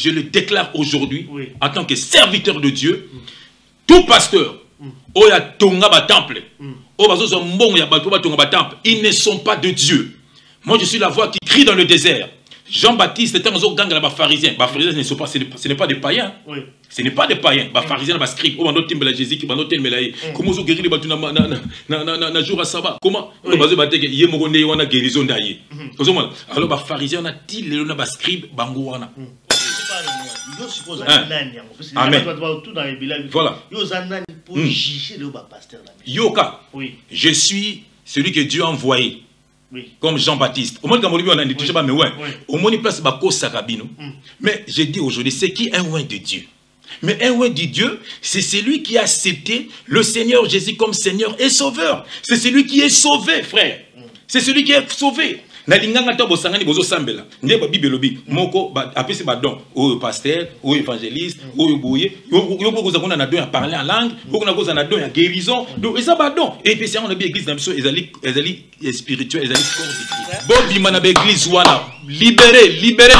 je le déclare aujourd'hui, en tant que serviteur de Dieu, tout pasteur, Oya Tonga ba temple, ils ne sont pas de Dieu. Moi, je suis la voix qui crie dans le désert. Jean-Baptiste était un gang de pharisiens. Les pharisiens ne sont pas, ce n'est pas des païens. Ce n'est pas des païens. Les pharisiens, les scribes, comment on a Jésus, comment on a comment on a guéri les battus na jour à sabbat. Comment on a guérison d'ailleurs. Alors, les pharisiens, on a dit les scribes, bangoana. Amen. Voilà. Yoka, je suis celui que Dieu a envoyé. Comme Jean-Baptiste. Au moins, on a dit, mais ouais. Au moins, il place Bako Sarabino. Mais je dis aujourd'hui, c'est qui un oint de Dieu? Mais un oint de Dieu, c'est celui qui a accepté le Seigneur Jésus comme Seigneur et Sauveur. C'est celui qui est sauvé, frère. C'est celui qui est sauvé. Na linganga to bosangani bozo sambela nde ba bibelobi moko ba apesi ba don o pasteur o évangéliste o boye yo bokoza kona na don ya parler en langue boko na koza na don ya guérison donc ça ba don et puis on a bien église na biso ezali spirituel ezali corps de Christ bon bima na ba église wana libérer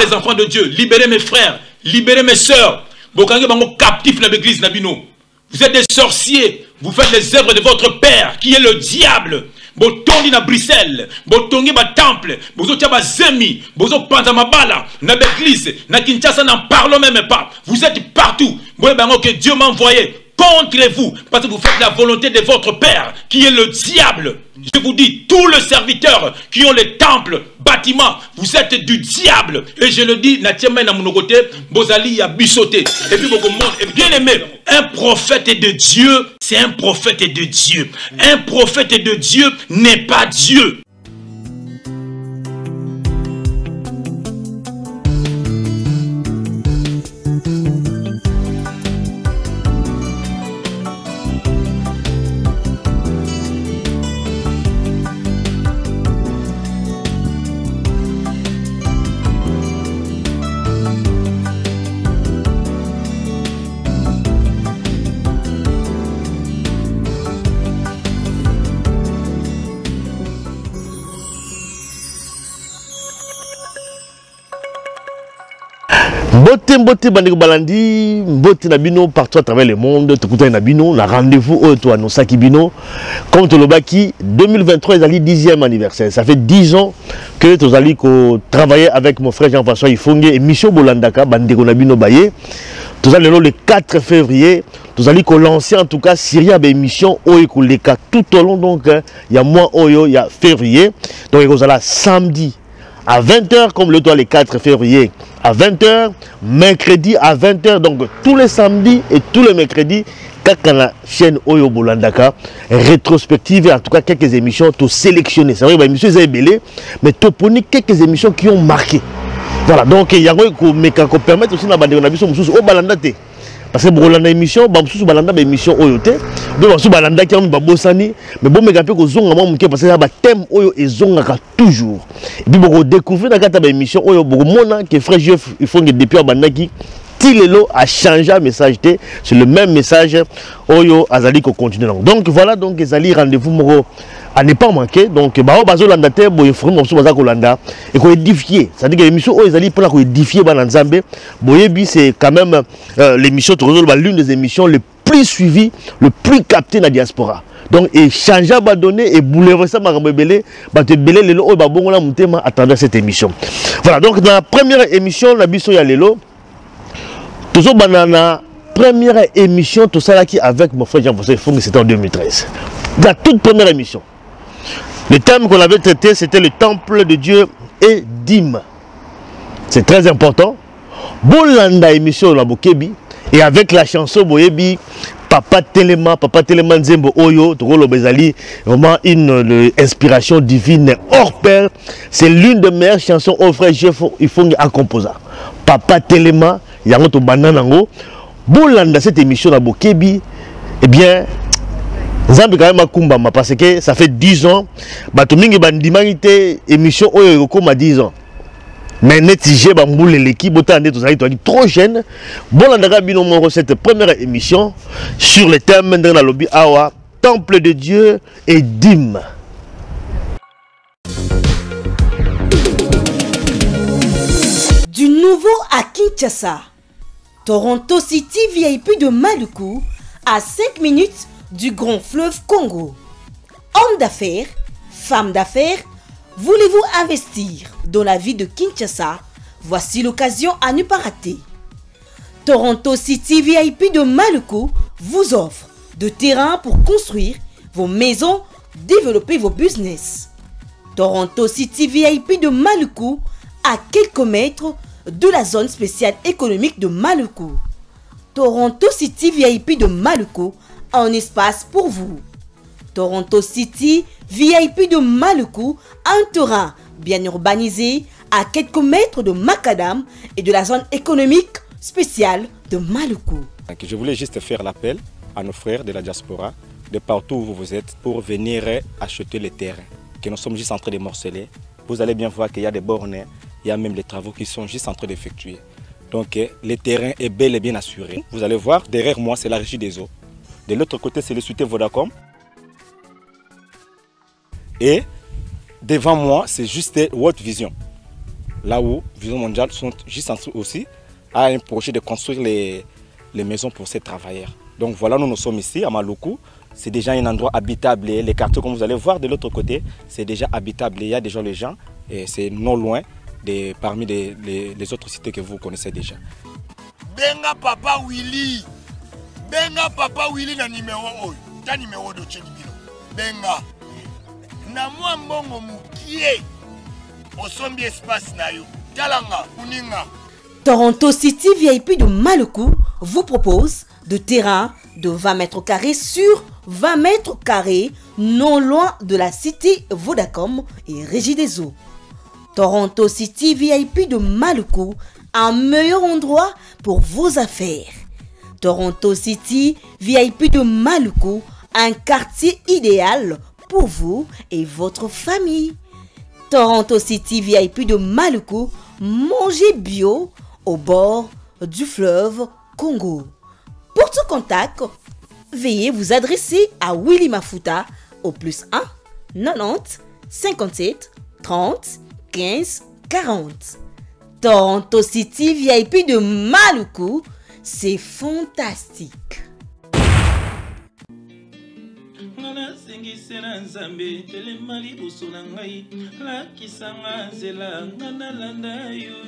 les enfants de Dieu, libérer mes frères, libérer mes sœurs bokange bango captif na ba église na bino. Vous êtes des sorciers, vous faites les œuvres de votre père qui est le diable. Botongi na Bruxelles, botongi ba temple, bozo tia ba zemi, bozo panza mabala, na l'église, na Kinshasa n'en parlons même pas. Vous êtes partout. Moi bango que Dieu m'a envoyé contre vous parce que vous faites la volonté de votre père qui est le diable. Je vous dis, tous les serviteurs qui ont les temples, bâtiments, vous êtes du diable. Et je le dis, Natiema na monokote, Bozali a bisoté. Et puis beaucoup de monde est bien aimé. Un prophète de Dieu, c'est un prophète de Dieu. Un prophète de Dieu n'est pas Dieu. Mbote bandeko balandi mbote na bino partout à travers le monde tout na bino na rendez-vous au to anosaki bino comme to lobaki 2023 ezali 10e anniversaire. Ça fait 10 ans que to zali ko travailler avec mon frère Jean-François Ifongue et Mission Bolandaka bandeko na bino baye. To zali le 4 février to zali ko lancer en tout cas Syria ba émission oyo ko leka tout au long donc il y a mois oyo il y a février donc ko zala samedi à 20h comme le toit le 4 février à 20h, mercredi à 20h, donc tous les samedis et tous les mercredis, quand la chaîne Oyo Bolandaka, rétrospective, en tout cas quelques émissions, tout sélectionné. C'est vrai que les émissions sont belles, mais tout pour quelques émissions qui ont marqué. Voilà, donc il y a qui permettre aussi de l'émission au Balandate. Parce que Bolanda émission, Bamsou Balanda émission Oyote, Bamsou Balanda qui a un babosani, mais bon, mais après que Zonga Mamouké, parce que ça thème Oyo et Zonga toujours. Et puis vous découvrez dans cette émission Oyo, Mona, qui est frère Jeff, il faut que depuis Abandaki, Tilelo a changé le message, c'est le même message Oyo Azali qui continue. Donc voilà, donc Azali rendez-vous Moro. À ne pas manquer, donc bazo landa te bo informer on baza kolanda et ko édifier, ça dit que l'émission o ezali pour édifier ba nzambe boyebi c'est quand même l'émission l'une des émissions les plus suivies, le plus captées dans la diaspora. Donc et changer ba donner et bouleverser ma rebelle ba te belé lelo o ba bongola mutema attendre cette émission. Voilà, donc dans la première émission la biso ya lelo toujours banana première émission tout ça là qui avec mon frère Jean-François Ifongue, c'était en 2013. La toute première émission. Le thème qu'on avait traité, c'était le temple de Dieu et dîme. C'est très important. Bolanda émission la Bokebi et avec la chanson Boyebi, Papa Telema Nzembo Oyo, Togolo Bezali, vraiment une inspiration divine hors pair. C'est l'une des meilleures chansons au frère Jeff Ifongue à composer. Papa Telema, Yangoto Bananango. Bolanda cette émission la Bokebi, eh bien. Zambi quand même kumbama parce que ça fait 10 ans batomingi bandimangité émission oyo comme 10 ans mais netije bamboule l'équipe botande tous ali trop jeune bolandaka bino mo cette première émission sur le thème de la lobby awa temple de Dieu et dîme. Du nouveau à Kinshasa, Toronto City VIP de Maluku, à 5 minutes du grand fleuve Congo. Hommes d'affaires, femmes d'affaires, voulez-vous investir dans la ville de Kinshasa? Voici l'occasion à ne pas rater. Toronto City VIP de Maluku vous offre de terrain pour construire vos maisons, développer vos business. Toronto City VIP de Maluku, à quelques mètres de la zone spéciale économique de Maluku. Toronto City VIP de Maluku, un espace pour vous. Toronto City VIP de Maluku, un terrain bien urbanisé à quelques mètres de Macadam et de la zone économique spéciale de Maluku. Je voulais juste faire l'appel à nos frères de la diaspora, de partout où vous êtes, pour venir acheter les terrains, que nous sommes juste en train de morceler. Vous allez bien voir qu'il y a des bornes, il y a même des travaux qui sont juste en train d'effectuer. Donc le terrain est bel et bien assuré. Vous allez voir, derrière moi, c'est la régie des eaux. De l'autre côté, c'est le société Vodacom. Et devant moi, c'est juste World Vision. Là où Vision Mondiale sont juste en train aussi à un projet de construire les maisons pour ces travailleurs. Donc voilà, nous sommes ici à Maluku. C'est déjà un endroit habitable. Les quartiers, comme vous allez voir de l'autre côté, c'est déjà habitable. Il y a déjà les gens et c'est non loin parmi les autres cités que vous connaissez déjà. Benga Papa Willy. Benga Papa Willy na numéro oyo. Ta numéro de Chenibino. Benga. Na mwa mbongo mukie. Osombi espace na yo. Talanga, uninga. Toronto City VIP de Maluku vous propose de terrain de 20 mètres carrés sur 20 mètres carrés non loin de la cité Vodacom et Régie des Eaux. Toronto City VIP de Maluku, un meilleur endroit pour vos affaires. Toronto City VIP de Maluku, un quartier idéal pour vous et votre famille. Toronto City VIP de Maluku, mangez bio au bord du fleuve Congo. Pour tout contact, veuillez vous adresser à Willy Mafuta au +1 90 57 30 15 40. Toronto City VIP de Maluku, c'est fantastique. Sena nzambe telema liboso na ngai lakisanga nzela ngana landa yo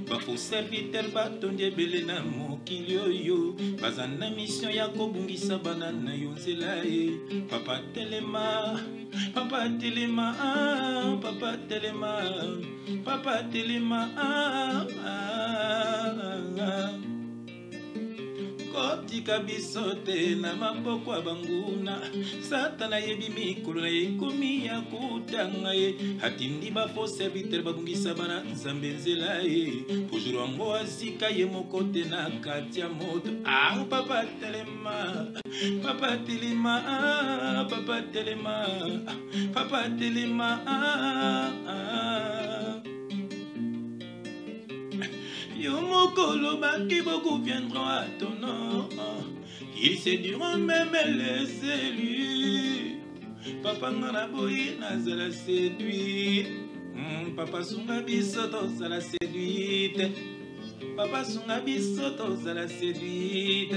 bafo serviteur batondi ebele na mokili oyo baza na mission ya kobungisa bana na yo nzela papa telema papa telema papa telema papa telema Kotika bisote na maboko ya banguna Satana yebi mikolo na yekomi ya kutanga Hatindi bafo serviteur babungisa bana nzambe nzela Pojuru wango azika ye mokote na kati ya moto papa telema papa telema papa telema papa telema Yomokolo baki beaucoup viendront à ton nom. Ils séduiront même les élus. Papa ngana boyi nazala séduit. Papa sunga bisoto zala séduite. Papa sunga bisoto zala séduite.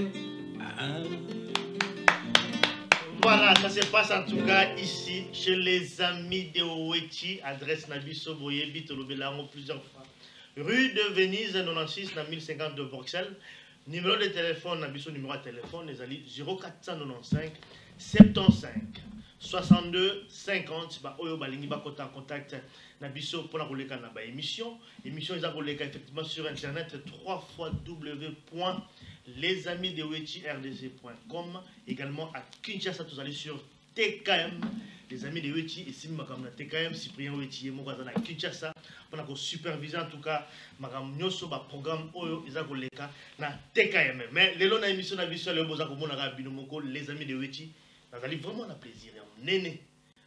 Voilà, ça se passe en tout cas ici chez les amis de Oweti. Adresse Nabiso Boye Bitolobelango plusieurs fois. Rue de Venise 96 dans 1050 de Bruxelles. Numéro de téléphone, numéro de téléphone, les alliés 0495 75 62 50. Oyo balingi ba en contact Nabiso pour la roleka na ba émission. Émission ils a roleka effectivement sur internet www.lesamisdewetchi.rdc.com. Également à Kinshasa, vous allez sur TKM. Les amis de Weti, ici, je TKM, Cyprien Weti, je suis Kinshasa. On a supervisé en tout cas, je suis programme na TKM. Mais les longs émissions de les amis de Weti, vous allez vraiment un plaisir. Néné,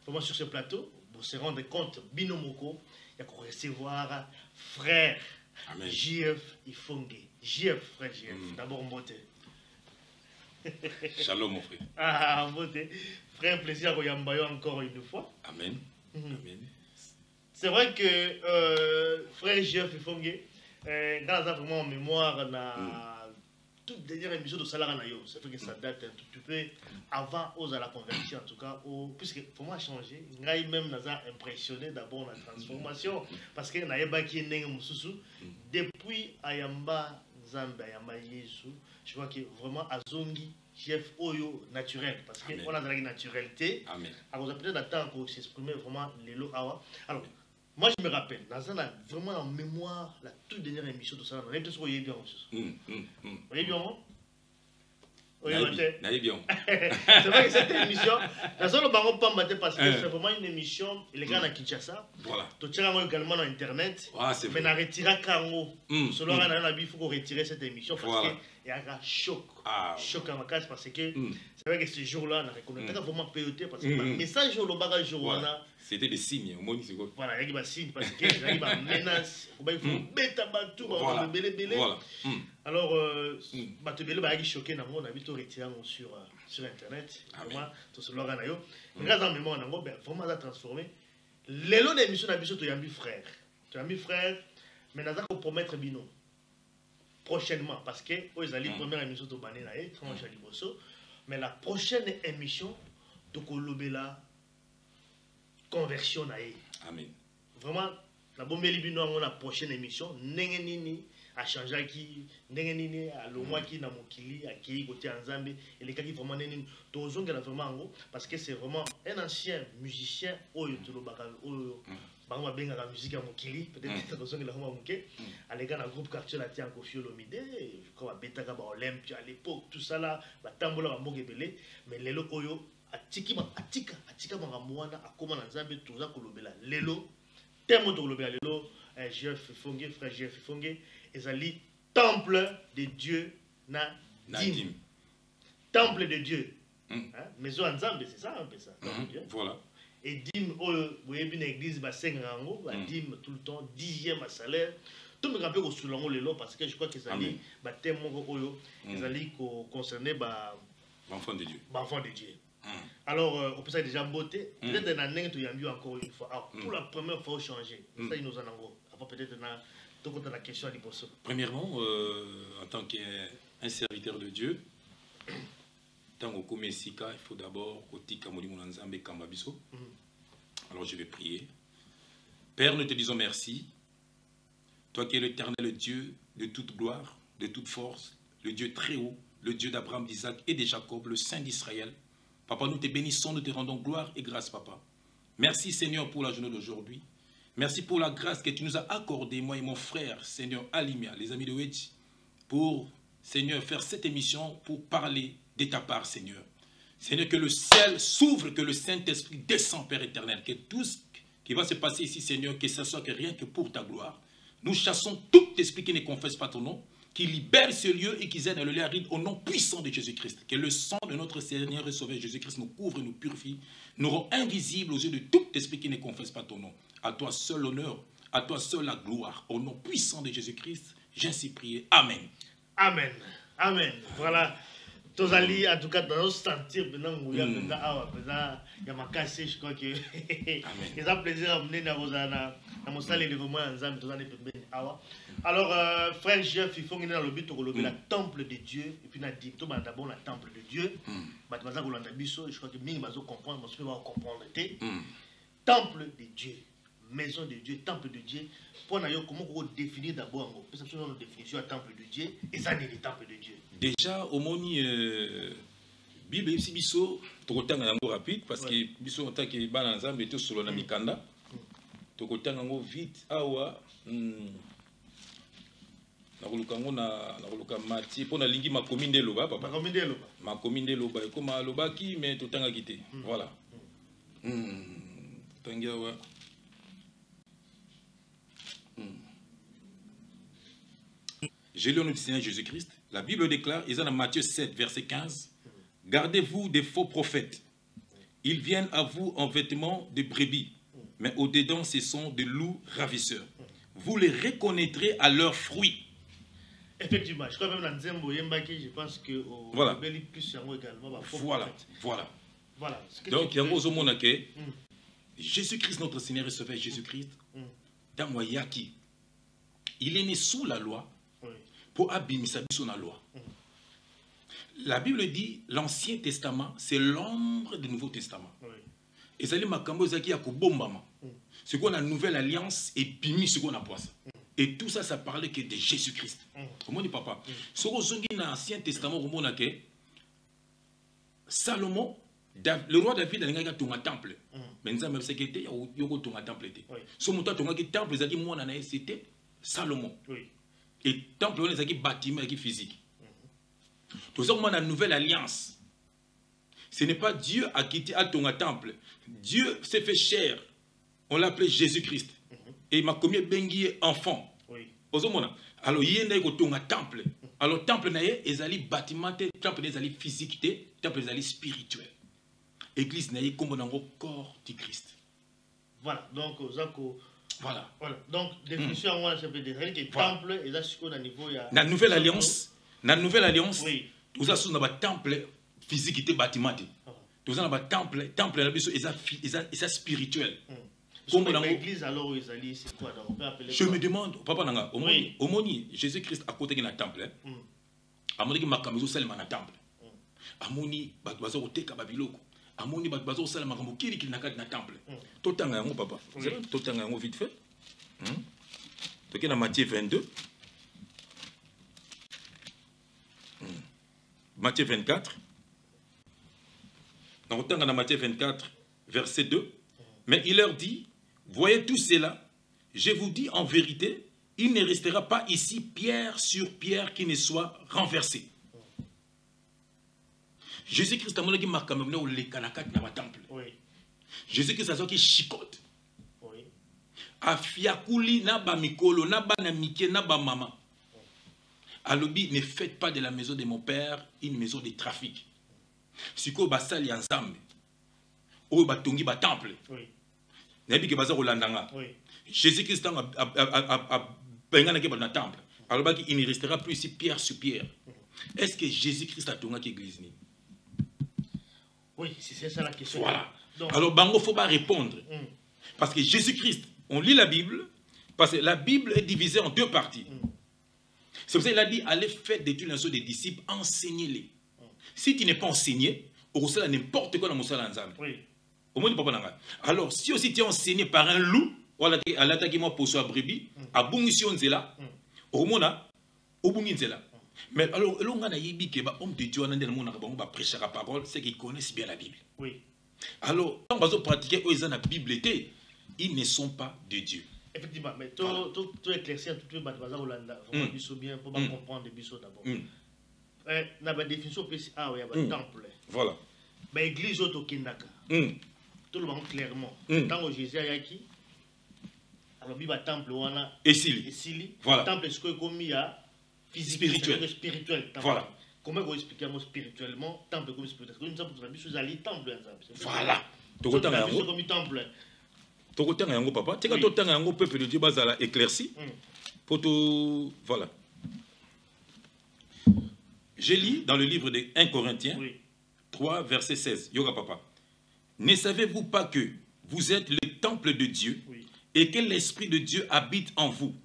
vraiment sur ce plateau, vous se rendre compte, Binomoko, il y a qu'on recevoir frère JF Ifongue. JF, frère JF. D'abord, beauté. Shalom, mon frère. Beauté. Frère, plaisir à vous encore une fois. Amen. Amen. C'est vrai que frère Jeff Ifongue, dans vraiment en mémoire, toute dernière émission de Salara Nayo. Ça fait que ça date un tout petit peu avant aux à la conversion, en tout cas. Puisque pour moi, changer, Ngaï même nous a impressionné d'abord la transformation. Parce que Naïba qui est né depuis Ayamba Zambé, Ayamba Yesu, je crois que vraiment Azongi, chef Oyo naturel. Parce qu'on a de la naturalité. Amen. Alors, on a peut-être attendre pour s'exprimer vraiment les lots. Alors, moi, je me rappelle, dans un vraiment en mémoire, la toute dernière émission de ça, on a peut-être voyé bien. Vous voyez bien, non? Oui, bien. C'est vrai que cette émission, dans le baron pas maté parce que c'est vraiment une émission, les gars à Kinshasa. Voilà. Tu tiens également dans Internet. Mais on a retiré Kango. Selon on a il faut qu'on retire cette émission parce qu'il y a un choc. Choc à ma case parce que c'est vrai que ce jour-là, on a reconnu vraiment péoté parce que le message au bagage jour on a. C'était des signes, au moins c'est quoi? Voilà, il y a des signes parce qu'il y a des menaces. Il faut bêta batou, voilà. Alors, Batubele va être choqué, on a vu tout retirer sur Internet. Vraiment, tout ce lora nayo. Mais grâce à mes mots, on a vraiment transformé. Les lots d'émission n'a pas de frère. Tu as mis frère, mais on a compromettre Bino prochainement parce que ils allaient première émission de Bané naé, tranche à Liboso. Mais la prochaine émission de Kolobela. Conversion naé. Amen. Vraiment, la bombe libino on la prochaine émission. Nengenini a changé qui, nengenini a le mois qui n'a mokili a qui côté Nzambe et les gars qui vraiment nenini. Tozonga la vraiment en gros parce que c'est vraiment un ancien musicien oyo to lobaka oyo. Bango benga la musique à mokili peut-être tozonga la vraiment moké. À les gars dans groupe quartier la tient Koffi Olomide, je crois Beta Gaba Olympia à l'époque tout ça là, ba tambola ba mbokebele mais lelo oyo atika mwana akoma na Nzambe toza kolobela lelo temo to kolobela lelo Jeff Fonge frère Jeff Fonge ezali temple de Dieu na dim temple de Dieu maison Nzambe c'est ça un peu ça voilà et dim boye bi na église ba sengango ba dim tout le temps 10e à salaire tout me rappelle au soulango lelo parce que je crois que ça li ba temo oyo ezali concerné ba enfant de Dieu alors, on peut ça déjà beauté. Peut-être dans l'année tu y as vu encore une fois. Pour la première fois, changer. Ça, il nous en a encore. Après, peut-être dans la question à l'hypothèse. Premièrement, en tant qu'un serviteur de Dieu, tant que Komesika, il faut d'abord Otika Molimo Nzambe Kambabiso. Alors, je vais prier. Père, nous te disons merci. Toi qui es l'éternel Dieu de toute gloire, de toute force, le Dieu très haut, le Dieu d'Abraham, d'Isaac et de Jacob, le Saint d'Israël. Papa, nous te bénissons, nous te rendons gloire et grâce, Papa. Merci, Seigneur, pour la journée d'aujourd'hui. Merci pour la grâce que tu nous as accordée, moi et mon frère, Seigneur Alimia, les amis de Wedji, pour, Seigneur, faire cette émission pour parler de ta part, Seigneur. Seigneur, que le ciel s'ouvre, que le Saint-Esprit descend, Père éternel, que tout ce qui va se passer ici, Seigneur, que ce soit que rien que pour ta gloire. Nous chassons tout esprit qui ne confesse pas ton nom, qui libère ce lieu et qui aide à le lieu au nom puissant de Jésus-Christ. Que le sang de notre Seigneur et Sauveur Jésus-Christ nous couvre et nous purifie, nous rend invisibles aux yeux de tout esprit qui ne confesse pas ton nom. À toi seul l'honneur, à toi seul la gloire. Au nom puissant de Jésus-Christ, j'ainsi prié. Amen. Amen. Amen. Voilà. Tous allés, en tout cas, dans nos sentir, maintenant, il y a ma casse, je crois que il a plaisir à mener dans mon salle de vraiment ensemble, tous allés alors, frère Jeff, il faut qu'il y ait le but de la temple de Dieu, et puis on a d'abord la temple de Dieu. Je crois que Ming va comprendre, je peux comprendre. Temple de Dieu, maison de Dieu, temple de Dieu. Pour nous, comment on définit d'abord, parce que nous définition du temple de Dieu, et ça, c'est le temple de Dieu. Déjà, au moni, Bible et Bisso, tu as un peu rapide, parce que Bisso, en tant que Bananzam, et tout sur le Namikanda, tu as un peu vite, awa. Na mati pour na lingi ma commune de loba papa ma commune de loba comme loba qui mais tout temps quitté voilà tangiawa j'ai lu au nom du Seigneur Jésus-Christ. La Bible déclare, ils ont dans Matthieu 7 verset 15, gardez-vous des faux prophètes, ils viennent à vous en vêtements de brebis, mais au-dedans ce sont des loups ravisseurs. Vous les reconnaîtrez à leurs fruits. Effectivement, je crois même dans Nzembo Yembaki, je pense que voilà. Plus également. Voilà. Donc, il y a un monde que Jésus-Christ, notre Seigneur et Sauveur Jésus-Christ, dans Moyaki, il est né sous la loi pour abîmer sa la loi. La Bible dit l'Ancien Testament, c'est l'ombre du Nouveau Testament. Et ça, c'est qu'on a la nouvelle alliance et puis ce qu'on a pas ça. Et tout ça, ça parlait que de Jésus-Christ. Comment dit papa? Ce qu'on a dans l'Ancien Testament, on a que Salomon, le roi David a un temple. Mais nous avons dit qu'il y a un temple. Ce temple, c'était Salomon. Et le temple, c'est un bâtiment physique. Tout ça, on a une nouvelle alliance. Ce n'est pas Dieu à quitté à ton temple. Dieu s'est fait chair. On l'appelait Jésus-Christ. Et il m'a commis bengi enfant. Alors, il y a un temple. Alors, le temple, il y a un bâtiment, le temple, il y a un physique, le temple, il y a un spirituel. L'église, il y a un corps du Christ. Voilà. Donc, voilà. Donc, définition, on a le temple, et là, ce qu'on a niveau. La nouvelle alliance. Dans la nouvelle alliance, tout ça, c'est un temple physique qui est bâtiment. Tout ça, c'est un temple c'est spirituel. L'église, alors, c'est quoi? Je me demande, papa Nanga, au moni, Jésus-Christ a côté d'un temple. A moni, Makamezo Salman a temple. A moni, Batbazo Oteka Babiloko. A moni, Batbazo Salman Kamokiri qui n'a qu'à un temple. Tout un an, papa. Tout un an, vite fait. Donc, il y a Matthieu 22. Matthieu 24. Donc, dans Matthieu 24, verset 2. Mais il leur dit, voyez tout cela, je vous dis en vérité, il ne restera pas ici pierre sur pierre qui ne soit renversée. Jésus-Christ a dit, Jésus-Christ a dit qu'il chicote. Afiakuli na ba mikolo, na ba na mike, na ba maman. Alobi, ne faites pas de la maison de mon père une maison de trafic. Si vous avez un ensemble, ou vous avez un temple, Jésus-Christ a un temple. Alors il ne restera plus ici pierre sur pierre. Est-ce que Jésus-Christ a tourné l'église? Oui, c'est ça la question. Voilà. Donc, alors, il ne faut pas répondre. Parce que Jésus-Christ, on lit la Bible, parce que la Bible est divisée en deux parties. C'est pour ça qu'il a dit, allez faire d'études des disciples, enseignez-les. Si tu n'es pas enseigné, on va n'importe quoi dans mon salon. Alors, si aussi tu es enseigné par un loup, à l'attaque moi pour soi brebis, à Bungision Zela, au Mona, au Bungizela. Mais alors, l'homme de Dieu, on va prêcher la parole, c'est qu'ils connaissent bien la Bible. Oui. Alors, quand on va pratiquer la Bible, ils ne sont pas de Dieu. Effectivement, mais tout éclaircir, tout le monde va bien pour comprendre les bisous d'abord. Dans la définition, il y a un temple. Voilà. Mais l'église au Kindaka. Tout le monde clairement. Tant que Jésus a qui alors il y a un temple où on a Essili. Voilà. Le temple est comme il y a physique, spirituel. Voilà. Comment vous expliquez spirituellement temple comme spirituel? Comme ça, vous avez temple. Voilà. Tout comme temple. Tokotenga yango papa, tika totenga yango peuple de Dieu bazala éclairci. Pour tout voilà. Je lis dans le livre de 1 Corinthiens 3 verset 16. Yoga papa. Ne savez-vous pas que vous êtes le temple de Dieu et que l'esprit de Dieu habite en vous?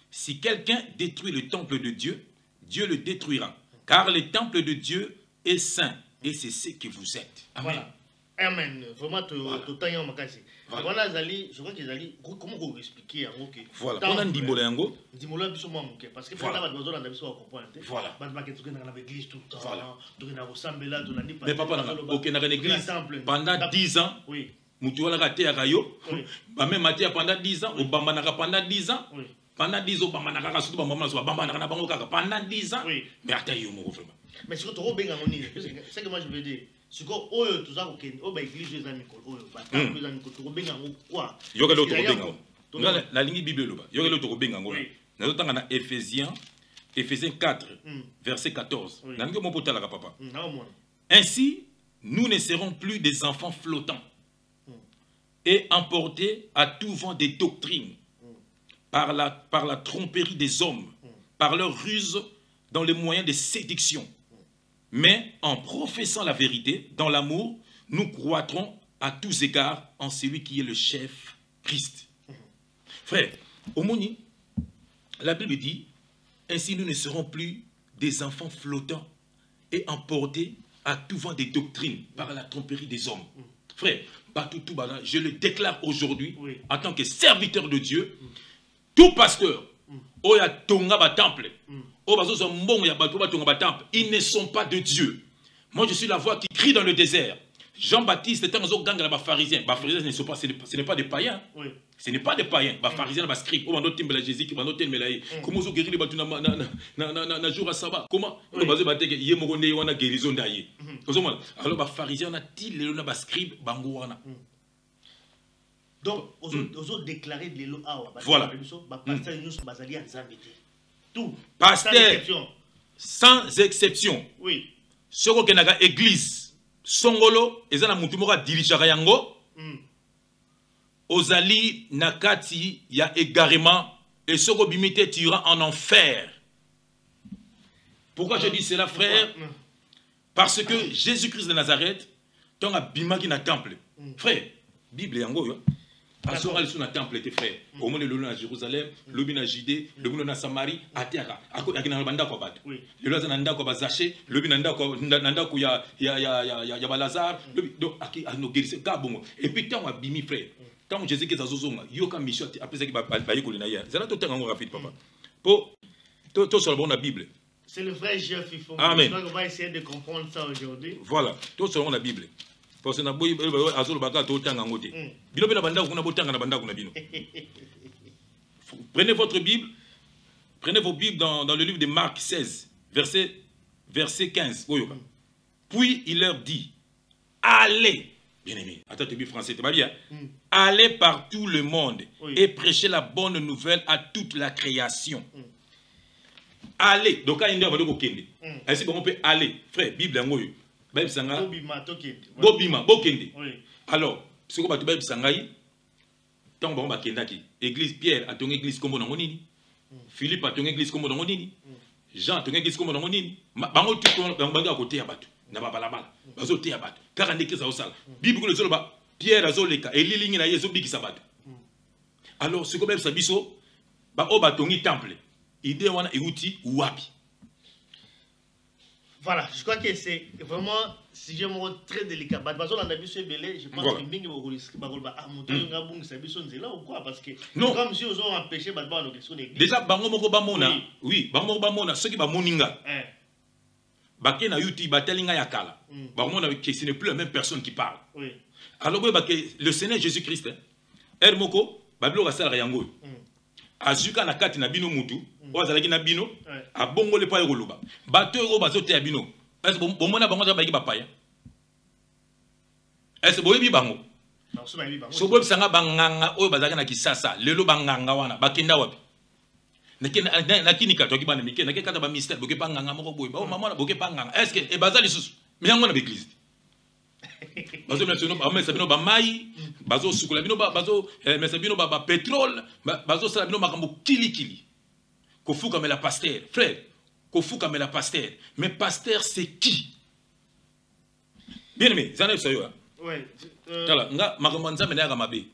Si quelqu'un détruit le temple de Dieu, Dieu le détruira. Car le temple de Dieu est saint et c'est ce que vous êtes. Amen. Voilà. Amen. Vraiment, tout le temps, voilà, je crois qu'ils allaient. Comment vous expliquer en gros? Voilà. On a un dimbola yango. Dimbola biso moi monke parce que faut pas besoin d'en avoir comprendre. Voilà. Parce que tu dans l'église tout le temps. Voilà. Tu na ressemble là, tu n'as pas. Mais papa OK dans l'église pendant 10 ans. Oui. Mutu wala raté à rayo. Ba même maté pendant 10 ans, Obama na pendant 10 ans. Oui. Pendant 10 ans Obama na surtout Obama so Obama na bango kaka pendant 10 ans. Oui. Mais attends yo mo vraiment. Mais ce que tu robinga ngoni, c'est que moi je veux dire. Si vous avez tout ça, vous avez l'église des amis, vous avez des amis, vous avez quoi? Vous avez l'autre la ligne Bible. Vous avez l'autre Bengango. Nous avons dans Éphésiens 4, verset 14. Ainsi, nous ne serons plus des enfants flottants et emportés à tout vent des doctrines par la tromperie des hommes, par leur ruse dans les moyens de séduction. Mais en professant la vérité, dans l'amour, nous croîtrons à tous égards en celui qui est le chef, Christ. Frère, au Moni, la Bible dit, ainsi nous ne serons plus des enfants flottants est emporté à tout vent des doctrines par la tromperie des hommes. Frère, je le déclare aujourd'hui en tant que serviteur de Dieu, tout pasteur, ils ne sont pas de Dieu. Moi, je suis la voix qui crie dans le désert. Jean-Baptiste était un gang de pharisiens. Les pharisiens ne sont pas, ce n'est pas des païens. Ce n'est pas des païens. Les pharisiens, les scribes, comment on dit Jésus, comment on dit Melaï, comment on guérit les bâtons na jour à sabbat. Comment on va dire que y a une guérison d'ailleurs. Alors les pharisiens, on a dit les scribes, bangoana. Donc, aux autres déclarés de l'élo awa. Voilà. Tout. Pasteur, sans exception. Oui. Ce qu'on a église. Songolo, ezana mutumora dirigera yango. Ozali nakati ya égarement et soko bimite tu iras en enfer. Pourquoi je dis cela, frère? Parce que Jésus-Christ de Nazareth, ton abimaki na temple. Frère, Bible yango yo. Asora sur na temple tes frères. Au monde le à Jérusalem, le bin à Judée, le bin à Samarie, à Terra. Akina banda ko bat. Le loza nanda ko bazaché, le bin nanda ko ya Balazar, donc aki no guérisseur kabongo. Et puis tant abimi frère. Tant Jésus qui zazozonga, yo ka mission après ça qui ba ko lina ya. Ça là tout temps rapide papa. Pour tout sur le bon la Bible. C'est le vrai Jeff il faut. Amen. On va essayer de comprendre ça aujourd'hui. Voilà, tout sur la Bible. Parce que prenez votre Bible, prenez vos Bibles dans le livre de Marc 16, verset 15. Puis il leur dit, allez, bien aimé, attends, tu es français, tu vas bien, allez par tout le monde et prêchez la bonne nouvelle à toute la création. Allez, donc quand il y a ainsi on peut aller, frère, Bible Bobima, Bokende. Alors, ce qu'on va te sangai, tant bon bakendaki. Église Pierre a ton église comme on nini. Philippe a ton église comme on nini. Jean a ton église comme on nini. Bango tout on banga côté abatu. Na ba balabala. Bazo te abatu. Car en église au sala. Bible le zoloba Pierre azoleka et lilingi na yezo biki sabatu. Alors, ce qu'on même sabiso ba obatongi temple. Idée wana euti wapi. Voilà, je crois que c'est vraiment un sujet très délicat. Je pense que Mingi ou quoi parce que non. Comme si ils ont empêché de question d'église. Déjà, Bango Moko Bamona, oui, Bango Moko Bamona, ceux qui va moninga. Baké na yuti batelinga yakala. Bamona que ce n'est plus la même personne qui parle. Oui. Alors le Seigneur Jésus-Christ, Moko, Bablo Rasal Rayango. Azuka na kati na bino mutu, ozalaki na bino, abongo le pa yoloba. Bato yo bazote ya bino. Est-ce que bomona bango za bayiki bapaya? Est-ce que boyebi bango? So boyebi sanga banganga oyo bazalaki na Kisasa, lelo banganga wana bakenda wapi? Na kinika toki bana mike, na kata ba mystère boke banganga moko boye. Ba maman boke banganga. Est-ce que e bazali susu? Miyango na église. Bazo mesabino ba mesabino ba mai, bazo sukula bino ba bazo mesabino ba pétrole, bazo sala bino makambo kili. Kofuka mais la pasteur, frère. Kofuka mais la pasteur. Mais pasteur c'est qui? Bien aimé, ça n'est pas ça. Ouais. Tala nga makambo nzambe na mabe.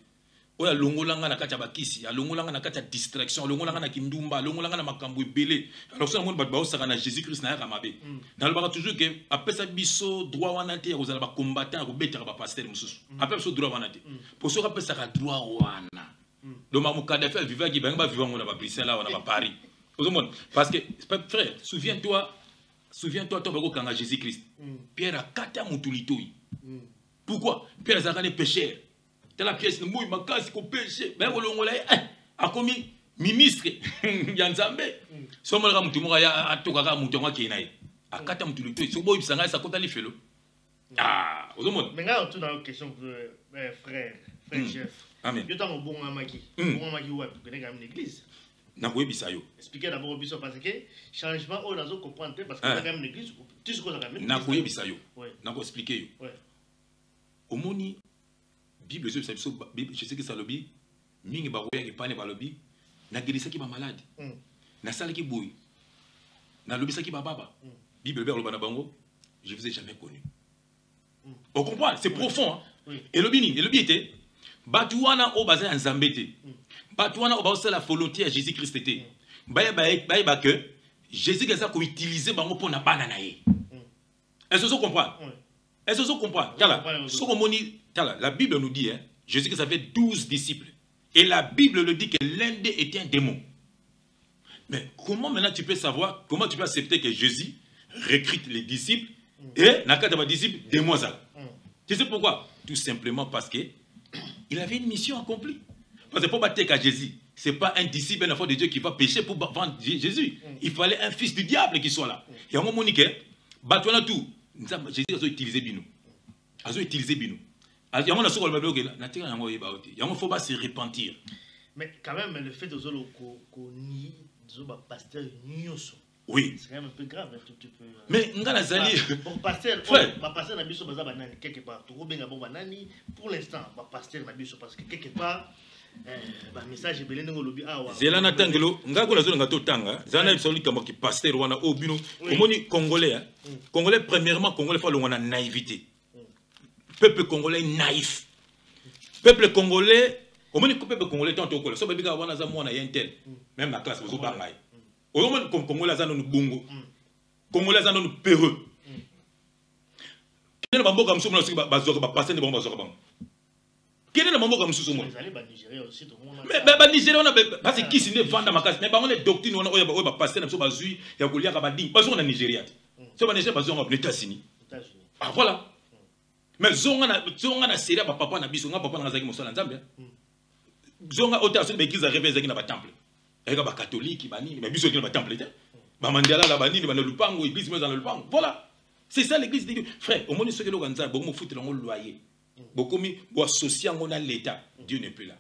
Oya longolanga na kati ya bakisi, ya longolanga na kati ya distraction, longolanga na kindumba, longolanga na makambo ebele. Alors ça ngoni ba osaka na Jésus-Christ na ya mabe. Dans le bara toujours que après ça biso droit wana te ozala ba combattant ko betera ba pasteur mususu. Après so droit wana te. Pour so après ça droit wana. Donc ma mukadafa vivant qui banga vivant on a ba Bruxelles là on a ba Paris. Parce que frère, souviens-toi toi bako kanga Jésus-Christ. Pierre a kata mutulitoi. Pourquoi? Pierre a pécheur. Dans la pièce de mouille, ma casse qu'on pêche. Ben, on l'a a commis ministre. Yanzambe. Somme la moutouma ya toka moutouma qui est naï. A kata moutulito. So boy sanga sa kota li felo. Ah, aux hommes. Mais là, on tourne dans la question, frère chef. Amen. Je t'en bon amaki. Bon amaki ouais, pour connaître une église. Na ko ebisa yo. Expliquer d'abord au biso parce que changement on a comprendre parce que quand même une église, tu sais quoi quand même. Na ko ebisa yo. Na ko expliquer yo. Ouais. Omoni Bible je sais que ça lobby mingi ba roya epane ba lobby na guérissa ki ba malade na sala ki boy na lobby sa ki ba baba Bible ber lobana bango je vous ai jamais connu. On comprend, c'est profond hein. Et lobby était batuana o baza nzambete batuana o ba la volonté à Jésus-Christ était ba que Jésus a ko utiliser bango pour na bana na ye Est-ce que vous comprenez? Est-ce que vous comprenez? La Bible nous dit, hein, Jésus que ça fait 12 disciples. Et la Bible le dit que l'un d'eux était un démon. Mais comment maintenant tu peux savoir, comment tu peux accepter que Jésus recrute les disciples et n'a qu'à des disciples démons? Tu sais pourquoi? Tout simplement parce que il avait une mission accomplie. Parce que pour battre à Jésus, ce n'est pas un disciple, un enfant de Dieu qui va pécher pour vendre Jésus. Il fallait un fils du diable qui soit là. Et à un moment donné, tout, Jésus a utilisé Bino. Il a utilisé Bino. Il ne faut pas se repentir. Mais quand même, le fait de pasteur oui. C'est quand même un peu grave, un tout petit peu. Mais Nganazali. Bon, pasteur, pasteur Nabiso Baza Banani, quelque part. Pour l'instant, pasteur Nabiso, parce que quelque part, message est belé dans le lobby. Zelana Tangelo, Ngako Nazo Ngato Tanga, Zana Ibsoli Kamaki, pasteur Wana Obino, Omoni Congolais. Congolais, premièrement, Congolais, il faut naïveté. Peuple congolais naïf. Peuple congolais, Omoni peuple congolais, tant au Congolais, ça veut dire qu'on a un tel, même la classe, vous avez comme Congolais nous bongo, Congolais nous peureux. Quel est le mambo comme ça? Passer des bombes à Zorbang. Quel est le mambo comme ça? Mais Nigeria, on a parce que qui s'est vendu à ma case, mais on est doctrine, on a passé dans ce bazui, il y a Goliath Kabading, parce qu'on a Nigeria. C'est pas Nigeria, parce qu'on a les États-Unis. Ah voilà. Mais zonga na série papa na biso nga papa na zaki mosala nzambe. Zonga autant sur l'église arrivé zaki na ba temple. Eka ba catholique bani mais biso ki na ba temple te. Ba mandala la bani ba na lupango église mais dans le lupango. Voilà. C'est ça l'église de Dieu. Frère, au moins ce que l'on nzambe bon mo foutre ngo loyer. Bokomi bo associer ngo na l'état. Dieu n'est plus là.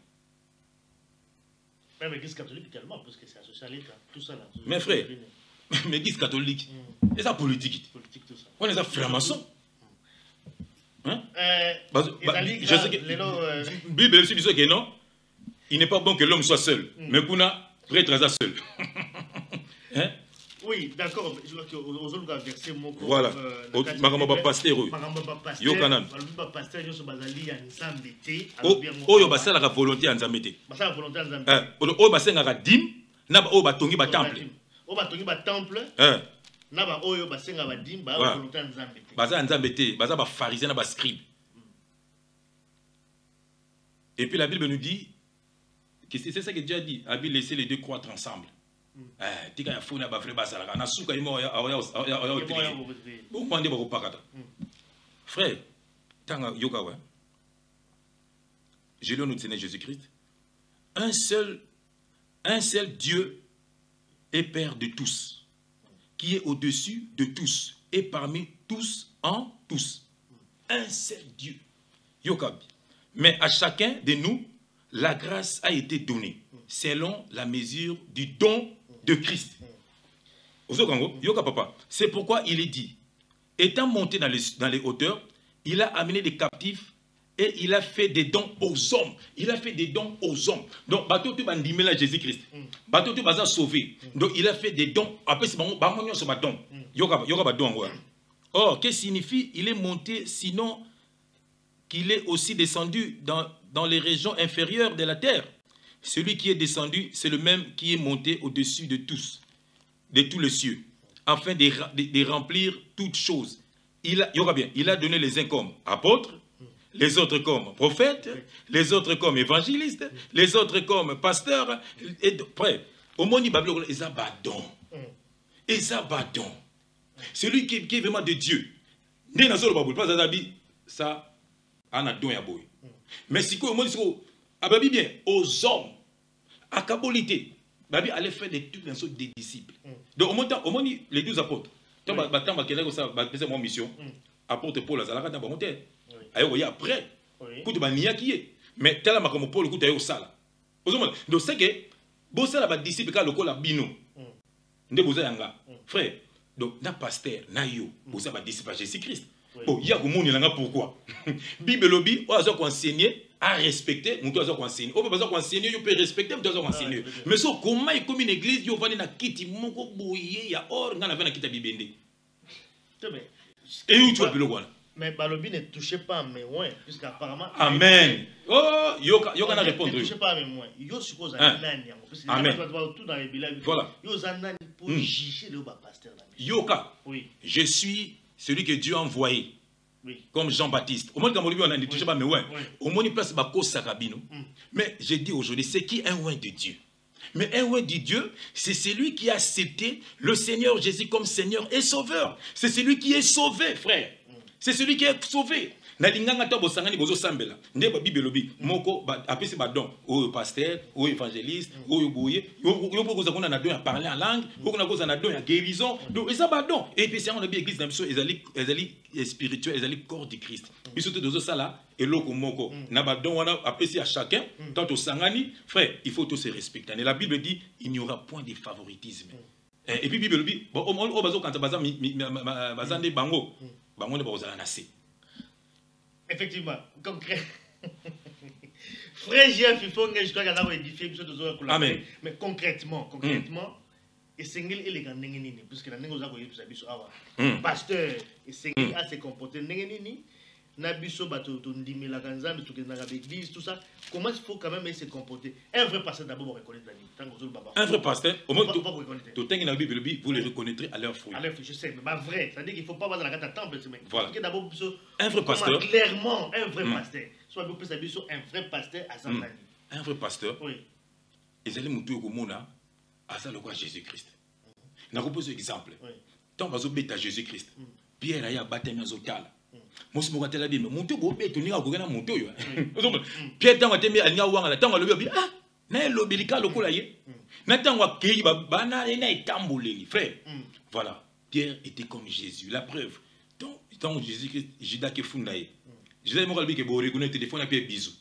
Même l'église catholique tellement parce que c'est associé à l'état tout ça là. Mais frère, mais l'église catholique et ça politique. Politique tout ça. On est ça franc-maçon. Hein? Je sais que Bible dit que non, il n'est pas bon que l'homme soit seul, mais qu'on a prêtre à seul. Hein? Oui, d'accord. Je vois que aux autres versets, voilà. Magamba pasteur. Yo kanan. Oyo basala la volonté en Zambété. Basala la volonté en Zambété. Oyo basala la dim, na oyo batongi ba temple. Oyo batongi ba temple. Naba oyo basenga badimba volonté nzambe te baza nzambe te baza ba pharisien na ba scribe. Et puis la Bible nous dit que c'est ça que Dieu a dit, a dit laisser les deux croître ensemble. Tika ya funa ba frère basala na suka imo ya bon pande ba ko pakata. Frère tanga yoka wa je lis nous Seigneur Jésus-Christ, un seul Dieu est Père de tous, qui est au-dessus de tous et parmi tous en tous. Un seul Dieu. Yokabi. Mais à chacun de nous, la grâce a été donnée selon la mesure du don de Christ. C'est pourquoi il est dit, étant monté dans les hauteurs, il a amené des captifs et il a fait des dons aux hommes. Il a fait des dons aux hommes. Donc, bateau tu vas à Jésus-Christ. Bateau tu vas sauver. Donc, il a fait des dons. Après, c'est bon, c'est un don. Or, qu'est-ce que signifie? Il est monté, sinon qu'il est aussi descendu dans les régions inférieures de la terre. Celui qui est descendu, c'est le même qui est monté au-dessus de tous les cieux, afin de remplir toutes choses. Il a donné les uns comme apôtres, les autres comme prophètes, les autres comme évangélistes, les autres comme pasteurs. Et près, au monde Babylone, ils abadon. Ils abadon. Celui qui est vraiment de Dieu. Ça, on a don ya boy. Mais si au monde, ababi bien aux hommes, à cabolité, Babi allait faire des trucs dans des disciples. Donc au monde, les 12 apôtres. Tant que ça, c'est mon mission. Apôtre Paul, ça l'a monté. Après, mais tel comme Paul, écoute, au sala. Donc c'est que, bon, ça va disciple quand le col a bino. Frère, donc, na pasteur, na yo, bon, ça va disciple à Jésus-Christ. Bon, il y a pourquoi. Bible lobby, on a enseigné à respecter, on doit enseigner. On peut enseigner, on peut respecter, on doit enseigner. Mais ça, comment il comme une église, il va na kiti, moko boye, il y a or, on a na kita bibende. Et où tu as pu le voir? Mais Balobi ne touchait pas à mes moins, puisqu'apparemment. Amen. Oh, Yoka na répondre. Ne touchait pas à mes moins. Yo suppose à nani. Amen. Voilà. Yo zanani pour juger le pasteur. Yoka. Oui. Je suis celui que Dieu a envoyé. Oui. Comme Jean-Baptiste. Au moins, quand on a dit, mais ouais. Au moins, il place Bako Sakabino. Mais j'ai dit aujourd'hui, c'est qui un oint de Dieu? Mais un oint de Dieu, c'est celui qui a accepté le Seigneur Jésus comme Seigneur et Sauveur. C'est celui qui est sauvé, frère. C'est celui qui est sauvé. Na linganga to bosangani bozo sambela nde ba bible lobi moko apesi ba don o pasteur o évangéliste o boye yo bokoza kona na don ya parler en langue bokona koza na don ya guérison donc ça ba don et puis c'est on a bien église na biso ezali spirituel ezali corps de Christ biso te dozo sala eloko moko na ba don wana apesi à chacun tant au sangani frère il faut tous se respecter et la Bible dit il n'y aura point de favoritisme et puis Bible lobi bon o bazo kanta bazande bango ne bazala na se. Effectivement, concret. Frère Jeff, il faut que je crois qu'on a édifié Amen. Mais concrètement, et c'est les gars n'engeni puisque la négo zako yebisa biso awa. Pasteur, et c'est à se comporter n'engeni na biso bato to ndimela kanzambe to kena ka l'église tout ça. Comment il faut quand même se comporter? Un vrai pasteur d'abord reconnaître la vie. Un vrai pasteur, au moins tout tengi na Bible vous les reconnaîtrez à leurs fruits. À leurs fruits, je sais, mais pas vrai, c'est-à-dire qu'il faut pas voir dans la carte temple ce mec. Voilà. D'abord un vrai pasteur clairement un vrai pasteur. Soit vous pouvez s'habiller sur un vrai pasteur à Santani. Un vrai pasteur. Oui. Ils allaient monter au mona à ça le roi Jésus-Christ. Na propose exemple. Tant bazo beta Jésus-Christ. Pierre a baptême azotal. Moi je me rappelle la Bible. Monter go beta ni akogana monter yo. Pierre tant atembi alinga wanga tant le bi ah na lobelika lokola ye. Na tant wa kei ba na etamboleli frère. Voilà, Pierre était comme Jésus. La preuve. Tant Jésus-Christ Judas qui fundaye. Judas mo kalbi ke bo reconnaître téléphone à Pierre bisou.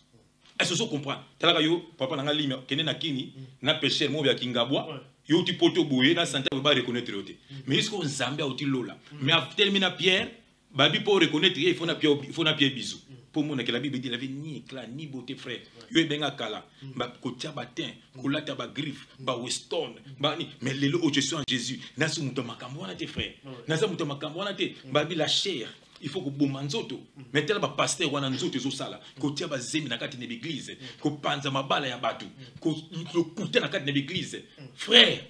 Est-ce que vous comprenez? Talaka yo papa nanga limi kene na kini na péché mo bya kingabwa. Yo ti poto boye na santé ba reconnaître yote. Mais est-ce que Nzambe a uti lola? Mais a terminé Pierre, babi pour reconnaître il faut na Pierre bisou. Pour moi que la Bible dit il avait ni éclat ni beauté frère. Yo benga kala, ba ko tia batin, ko lata ba griffe, ba weston, ba ni mais lelo o je suis en Jésus. Na su muto makambo wana te frère. Na za muto makambo wana te, babi la chair. Il faut que bomanzoto mettez ba pasteur wana nzoto zo sala ko tia ba zemi na kati na l'église ko panza mabala ya batu ko kuta na kati na l'église frère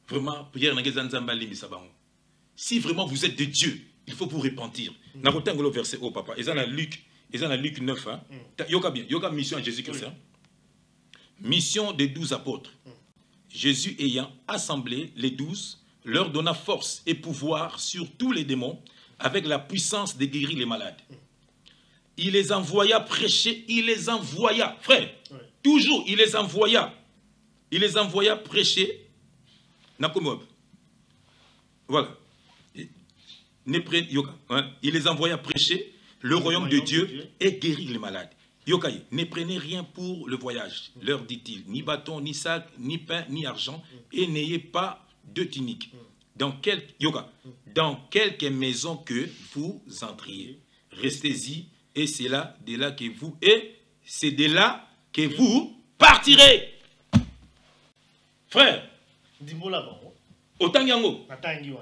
vraiment prière na ngeza nzamba limbisa bango si vraiment vous êtes de Dieu il faut vous repentir na kotangolo verset au papa ezana Luc 9 hein yoka mission à Jésus-Christ hein? Mission des 12 apôtres Jésus ayant assemblé les 12 leur donna force et pouvoir sur tous les démons avec la puissance de guérir les malades. Il les envoya prêcher, frère, toujours il les envoya prêcher. Voilà. Il les envoya prêcher le royaume de Dieu et guérir les malades. Yokai, ne prenez rien pour le voyage, leur dit-il, ni bâton, ni sac, ni pain, ni argent, et n'ayez pas de tunique. Dans quelque maison que vous entriez, restez-y, et c'est de là que vous partirez. Frère,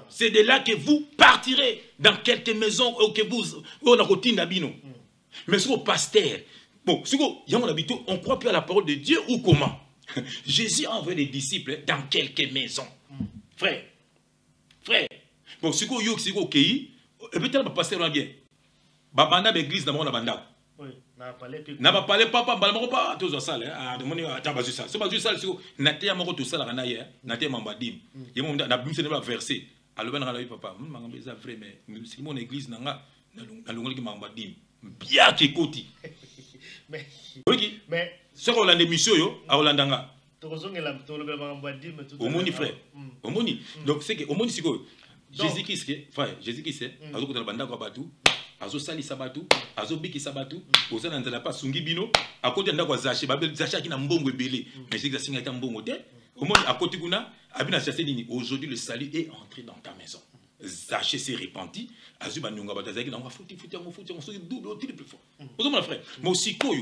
c'est de là que vous partirez. Dans quelque maison que vous mais ce pasteur, bon, on croit plus à la parole de Dieu ou comment? Jésus a envoyé les disciples dans quelques maisons. Frère. Bon, si vous avez et peut-être que pasteur va bien. Babanda l'église dans mon abanda. Oui, n'a pas parlé papa, pas tous ça là. Demandez à tabasu ça. C'est pas juste ça, si vous n'avez pas tout ça là na hier, n'avez pas mambadim. Il y a un verset. Alors ben na papa, mangamba ça vrai mais si mon église nanga na longoli mambadim. Bien qui koti. Mais ce qu'on a d'émission yo à Holandanga. Omoni frère. Omoni. Donc c'est que omoni siko Jésus-Christ frère, Jésus-Christ azo kotala banda kwa batu, azo sali sabatu, azo biki sabatu, osana nzala pa sungi bino, akoti ndako kwa Zaché, babel Zaché akina mbongo ebele, mais c'est que ça singa ta mbongo te. Omoni akoti kuna, abina chassé nini, aujourd'hui le salut est entré dans ta maison. Zaché s'est repenti, azu banyonga batazaki na fouti on se double au triple fois. Osoma frère, mais aussi koyo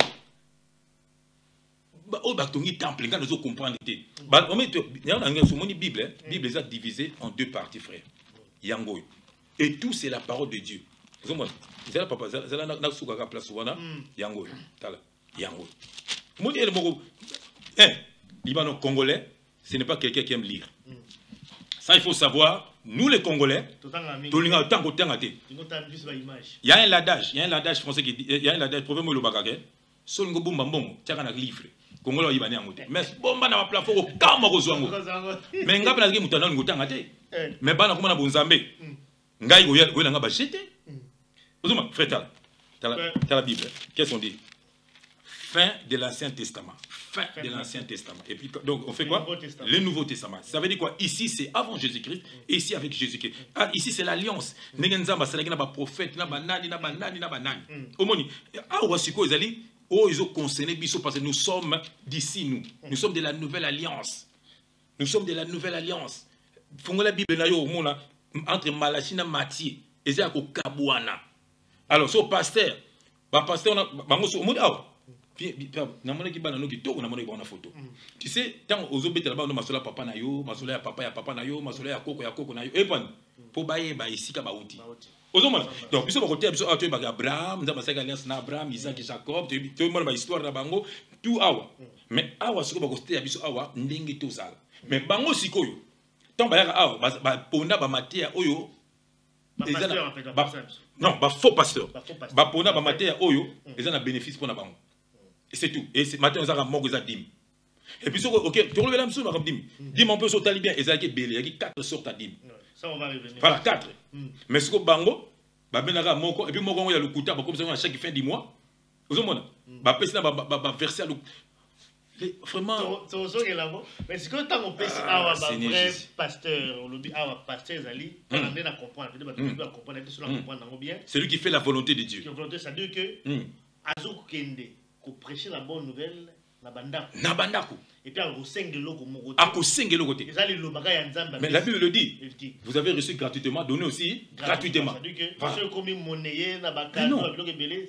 au bâtonnier temple, quand nous comprendre. Bible est divisée en deux parties, frère. Yangoy. Et tout, c'est la parole de Dieu. Vous comprenez? C'est la papa, c'est la place Yangoy. Yangoy. Libanon congolais, ce n'est pas quelqu'un qui aime lire. Ça, il faut savoir nous les Congolais, il y a un ladage français qui dit, il y a un ladage, problème au Lobakake, Solngo Bumba Mbongo, Tiakana livre. Congolais Ibani Angote. Mais bomba na plafond au Kama Rozwango. Mais Ngapa na Mutana Ngotangate. Mais Bana Komana Bonzambe. Ngai Goya Nanga Bachete. Ozuma, frère, t'as la Bible. Qu'est-ce qu'on dit? Fin de l'Ancien Testament. Fin de l'Ancien Testament. Et puis, donc, on fait quoi? Le Nouveau Testament. Ça veut dire quoi? Ici, c'est avant Jésus-Christ. Et ici, avec Jésus-Christ. Ah, ici, c'est l'alliance. Nengenzamba, c'est la prophète, na banani. Omoni. Ah, Wasiko, Ezali. Oh, ils ont concerné Bissot parce que nous sommes d'ici, nous. Nous sommes de la nouvelle alliance. Nous sommes de la nouvelle alliance. Fongola Bible na yo au monde entre Malachie et Matthieu. Et c'est à Kabouana. Alors, ce pasteur, pasteur, on a photo. Tu sais, tant aux obéis là-bas, on a papa na yo, masola papa ya papa na yo, masola ya koko na yo. Et puis, pour bailler, ici, kabauti. Donc, puisque côté Abraham, nous avons alliance na Abraham, Isaac et Jacob, tout le monde a histoire de Bango, tout awa. Mais awa siko ba côté abiso awa ndenge to sala. Mais bango sikoyo. Tant ba awa pona ba matia oyo. Non, ba faux pasteur. Ba pona ba matia oyo, ils ont un bénéfice pour na bango. Et c'est tout. Et matin on a mogo za dim. Et puis OK, tu relèves la mission comme dim. Dim on peut sauter bien, ils ont belé, il y a 4 sortes à dim. Ça on va revenir. Voilà 4. Mais ce que bango ba benaka moko et puis moko ya lukuta comme ça à chaque fin du mois. Vous avez ba pesi na ba verser vraiment mais c'est que tant on pèse awa ba vrai pasteur, on le dit awa pasteur Zali, on a comprendre, peut-être comprendre, comprendre bien. C'est lui qui fait la volonté de Dieu. Qui volonté, ça veut dire que Azou Kende ko prêcher la bonne nouvelle na bandako. Et puis à Kosenge loko mokote. À Kosenge lokote. Mais la Bible le dit. Vous avez reçu gratuitement, donné aussi gratuitement. C'est-à-dire que comme monnaie na bakano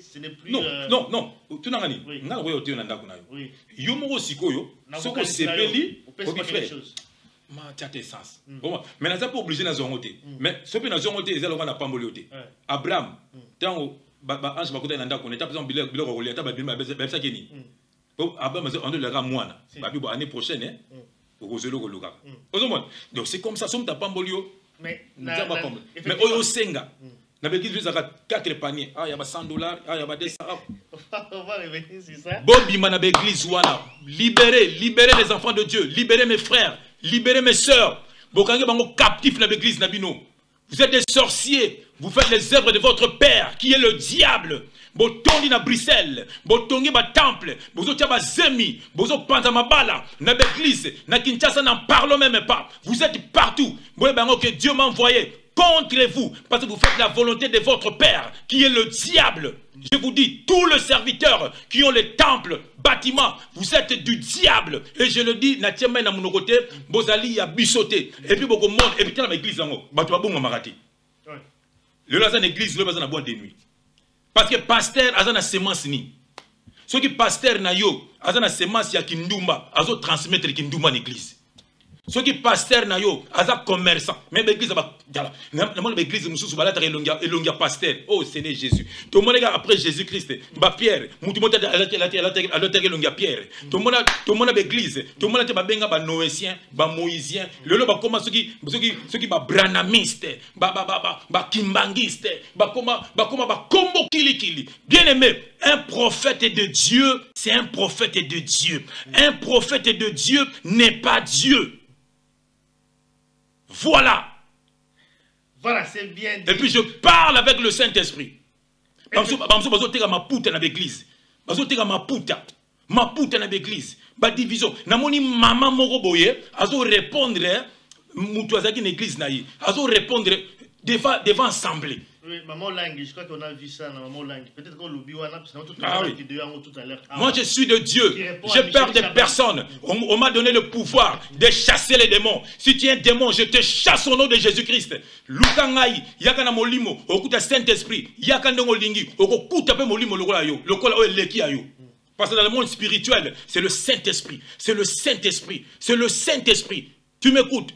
ce n'est plus non. Tu n'as rien. Nga wo yote na ndako na yo. Yo moko sikoyo, soko sepeli, obi frère. Ma tete sens. Bon, mais n'a pas obligé na zongote. Mais ce que na zongote ezalo na pamboli yote. Abraham, tango ba ange bakota na ndako, n'eta besoin biloko ko liata ba bima ba ça keni. On ne l'aura moins. L'année prochaine, donc c'est comme ça, sommes à Pambolio. Mais au Senga, on a 4 paniers. Ah, il y a $100, ah, il y a 200. On va revenir sur ça. Bobby Manabéglise, voilà. Libérez les enfants de Dieu. Libérez mes frères. Libérez mes sœurs. Bokange bango captif na l'église Nabino. Vous êtes des sorciers. Vous faites les œuvres de votre père, qui est le diable. Botongi na Bruxelles, botongi ba temple, bozo tia ba zemi, bozo panta mabala, na l'église, na Kinshasa n'en parlons même pas. Vous êtes partout. Boye bango que Dieu m'a envoyé contre vous, parce que vous faites la volonté de votre père, qui est le diable. Je vous dis, tous les serviteurs qui ont les temples, bâtiments, vous êtes du diable. Et je le dis, na tiema na mon côté, bozali ya bisoté. Et puis beaucoup monde, et puis dans l'église yango, batu babonga marati. Le lazan église, le lazan na boîte de nuit. Parce que pasteur a une semence ni. Ce qui pasteur na yo, a une semence ya kindumba, azo transmettre kindumba en église. Ce qui pasteur na yo, a un commerçant. Même l'église a l'église mususu balata elongia pasteur. Oh Seigneur Jésus. Tout le monde après Jésus-Christ, ba Pierre, mutu mota ala elongia Pierre. Tout le monde l'église, tout le monde ba benga ba noétien, ba moïsien. Le ba comment ceux qui ba branamiste, ba kimbangiste, ba combo kili. Bien aimé, un prophète de Dieu, c'est un prophète de Dieu. Un prophète de Dieu n'est pas Dieu. Voilà. Voilà, c'est bien dit. Et puis je parle avec le Saint-Esprit. Ma puta dans l'église. Ma puta dans l'église. Ma division. Namoni maman moko boye, azo répondre mutu azaki na église na yi. Azo répondre devant assemblée. Oui, maman langue, je crois qu'on a vu ça dans maman langue. Peut-être qu'on l'oublie parce que tout à l'heure. Moi je suis de Dieu. J'ai peur des personnes. On m'a donné le pouvoir de chasser les démons. Si tu es un démon, je te chasse au nom de Jésus-Christ. Lukangai, yakana molimo, okuta Saint-Esprit, yakana ngolingi, okuta pe molimo lokola yo, lokola o leki ayo. Parce que dans le monde spirituel, c'est le Saint-Esprit. C'est le Saint-Esprit. C'est le Saint-Esprit. Tu m'écoutes?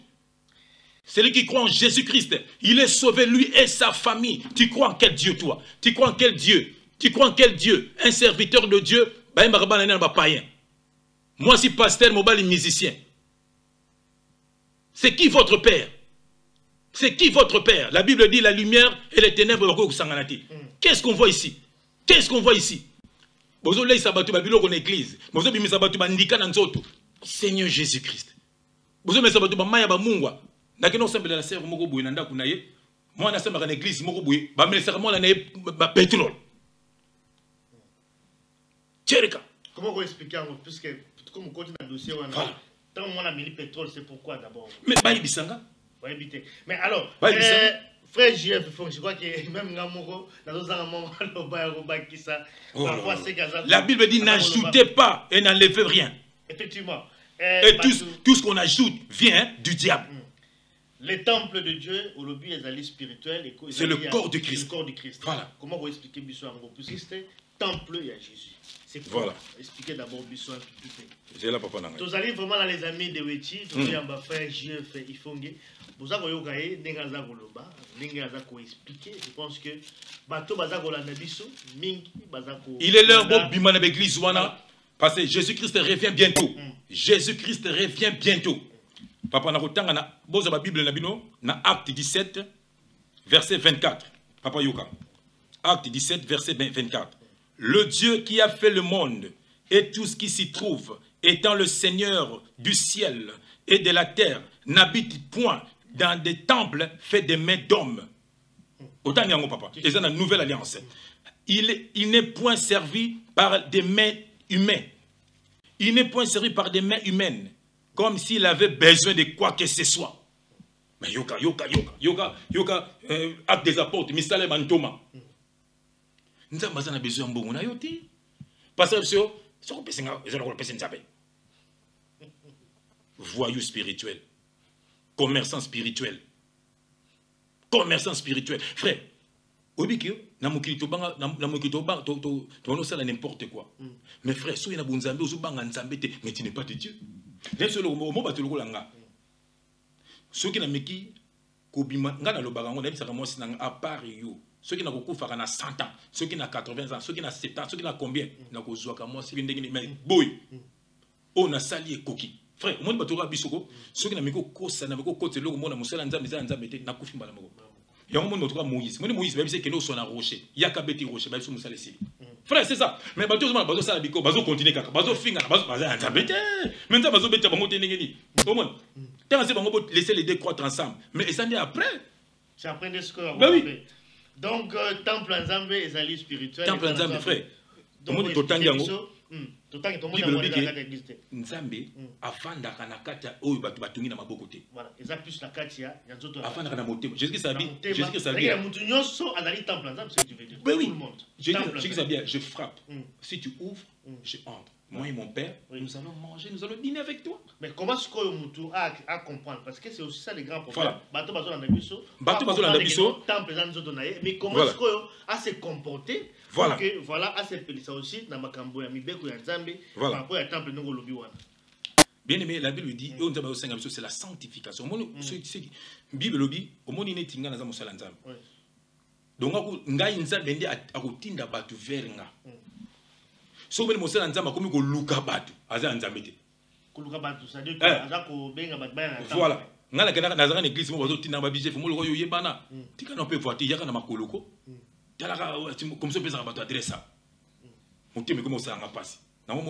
Celui qui croit en Jésus-Christ, il est sauvé, lui et sa famille. Tu crois en quel Dieu, toi? Tu crois en quel Dieu? Tu crois en quel Dieu? Un serviteur de Dieu, païen. Moi, si pasteur, mobile musicien. C'est qui votre père? C'est qui votre père? La Bible dit la lumière et les ténèbres. Qu'est-ce qu'on voit ici? Qu'est-ce qu'on voit ici? Seigneur Jésus-Christ. Comment vous expliquez, puisque comme on continue dans le dossier, tant qu'on a mis le pétrole, c'est pourquoi d'abord? Mais Bisanga. Mais alors, frère JF, je crois que même la Bible dit n'ajoutez pas et n'enlevez rien. Effectivement. Et tout ce qu'on ajoute vient du diable. Les temples de Dieu, au lobby, les spirituels, c'est le corps du Christ. Le corps du Christ. Voilà. Comment vous expliquez Bissou en gros? Puisque c'était temple, il y a Jésus. C'est quoi? Voilà. Expliquez d'abord Bissou un petit peu. C'est là, papa. Vous allez vraiment dans les amis de Weti, vous allez en frère JF, Ifongue. Vous avez expliquer. Je pense que il est l'heure de bimana avec l'église parce que Jésus-Christ revient bientôt. Jésus-Christ revient bientôt. Papa na kotanga boza ba Bible na bino na Acte 17 verset 24. Papa Yoka. Acte 17 verset 24. Le Dieu qui a fait le monde et tout ce qui s'y trouve, étant le Seigneur du ciel et de la terre, n'habite point dans des temples faits des mains d'hommes. Autant n'y a papa. Et c'est une nouvelle alliance. Il n'est point servi par des mains humaines. Il n'est point servi par des mains humaines. Comme s'il avait besoin de quoi que ce soit. Mais yoka, acte des apôtres, Mistale Mantoma. Nous avons besoin de bon yoti. Parce que voyou spirituel. Commerçant spirituel. Commerçant spirituel. Frère, n'importe quoi. Mais frère, si tu as mais tu n'es pas de Dieu. Ceux qui n'ont à part ceux qui n'ont pas 100 ans, ceux qui n'ont 80 ans, ceux qui n'ont 70 ans, ceux qui n'ont combien? On a sali coquille. Frère, moi je vais bisoko. Ceux qui n'ont pas kosa, n'ont pas côté le monde, musala nzambe nzambe na kufi mbala moko. Ya monde notre Moïse. Moi Moïse, même si que nous sommes rocher, il y a kabeti rocher, ba musala ici. Frère, c'est ça. Mais bateau sala biko, bateau continuer kaka, bateau finga, bateau nzambe. Maintenant bateau beta bango tenengeni. Au moins. Tant c'est bango laisser les deux croître ensemble. Mais ça n'est après. C'est après des scores. Bah oui. Donc temple nzambe et ali spirituel. Temple nzambe frère. Donc totangango. Nzambe afanda kana kata oyo batu batungi na maboko te. Voilà, eza plus la katia ya nzoto. Afanda kana motema. Jésus sabia. Ya mutu nyonso azali temple nzambe, c'est ce que tu veux dire. Oui, tout le monde. Jésus sabia, je frappe. Si tu ouvres, je entre. Moi et mon père, nous allons manger, nous allons dîner avec toi. Mais comment est-ce que mutu a comprendre? Parce que c'est aussi ça les grands problèmes. Voilà. Bato bazo na biso. Bato bazo na biso. Temple nzoto na ye, mais comment est-ce que a se comporter? Voilà. Que voilà, à cette ça aussi dans makambo ya mibeko ya nzambe par rapport à temple ndongo lobi wana. Bien aimé, la Bible dit c'est la sanctification. Bible lobi omoni netinga na za mosala nzambe. Donc ngai nzambe ndi akotinda batu veringa. So moni mosala nzambe akomi ko luka batu aza nzambe te. Ko luka batu ça dit que aza ko benga batu bana. Voilà. Ngala kana na za église mo bazo tinda ba bije mo lo yebana. Tika na pe voiti yaka na makoloko. Comme ça, on peut adresser ça. On dit, mais comment ça va passer? On va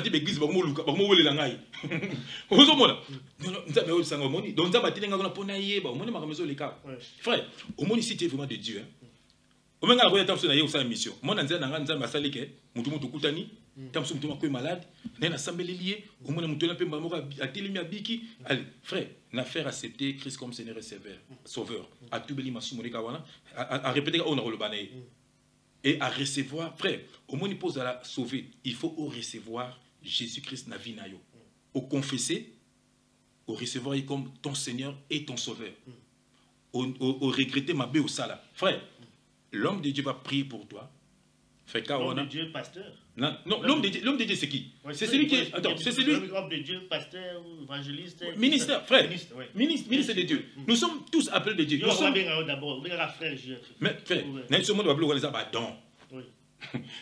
l'église, on frère, au monde ici, tu es vraiment de Dieu. Au moins, on a une mission. Moi, je suis malade, allez, frère, l'affaire accepter Christ comme Seigneur et Sauveur. À tout béli à répéter on a le bané et à recevoir, frère, au moins il pose à la sauver, il faut recevoir Jésus-Christ na vie na yo. Au confesser, au recevoir comme ton Seigneur et ton Sauveur. Au regretter ma bé au sala. Frère, l'homme de Dieu va prier pour toi. L'homme de Dieu, pasteur. Non, l'homme de Dieu, c'est qui? C'est celui qui est. Attends, c'est celui. L'homme de Dieu, pasteur, évangéliste. Ministère, frère. Ministre de Dieu. Nous sommes tous appelés de Dieu. Nous sommes d'abord. Frère. Mais frère, nous sommes appelés à don.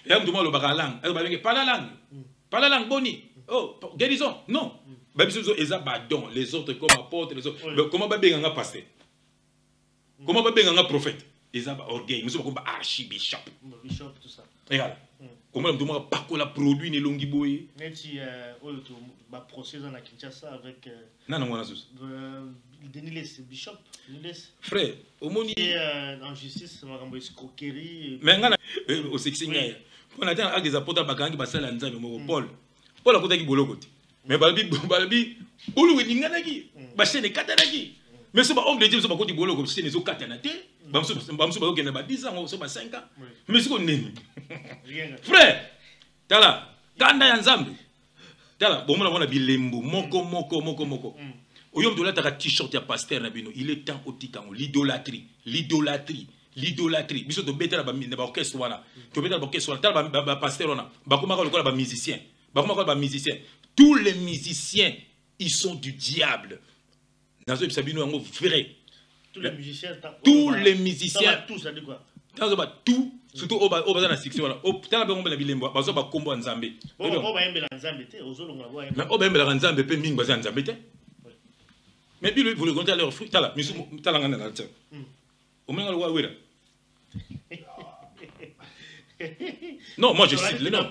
Et on demande le langue. Pas la langue. Pas la langue, boni. Oh, guérison. Non. les autres comme apôtres, les autres. Comment va bien un pasteur? Comment va bien un prophète? Ils ont orgueil, nous sommes comme archibishop. Bishop, tout ça. Regarde. Comment on demande pas qu'on la produit ni longi boy. Même si on procès dans la Kinshasa avec. Non, non, on a tous. Denis Bishop. Frère, au monde. En justice, on va rembourser escroquerie. Mais au sexy, on a dit des apôtres bakangi basala nzambe mo Paul. Paul a côté qui bolo côté. Mais balbi, ulu winganaki, basene katanaki. Mais ce homme de Dieu, ce côté bolo comme c'est les autres katanate. Bamsou qui n'a pas 10 ans, on 5 ans. Mais ce qu'on est. Frère, tala, kanda ya nzambe. Tala, bon on a bilembo, moko. Oyom dola ta t-shirt ya pasteur na bino, il est temps otikango l'idolâtrie. Biso to beta ba orchestre wana. To beta ba orchestre wana, tala ba pasteur wana. Ba koma ko ba musicien. Tous les musiciens, ils sont du diable. Dans ce sabino ngo vrai. Tous les musiciens. Tout ça dit quoi? Tout, surtout au bazar na section là. Au tala ba ngomba bilembo, bazo ba kombo nzambe. Bon, ba yembela nzambe te, ozolonga ba yembela. Mais o ba yembela nzambe pe mingi bazar nzambe te. Mais puis vous le comptez à leur fruit, tala, misu tala ngana na tse. O menga lo wa wera. Non, moi je cite le nom.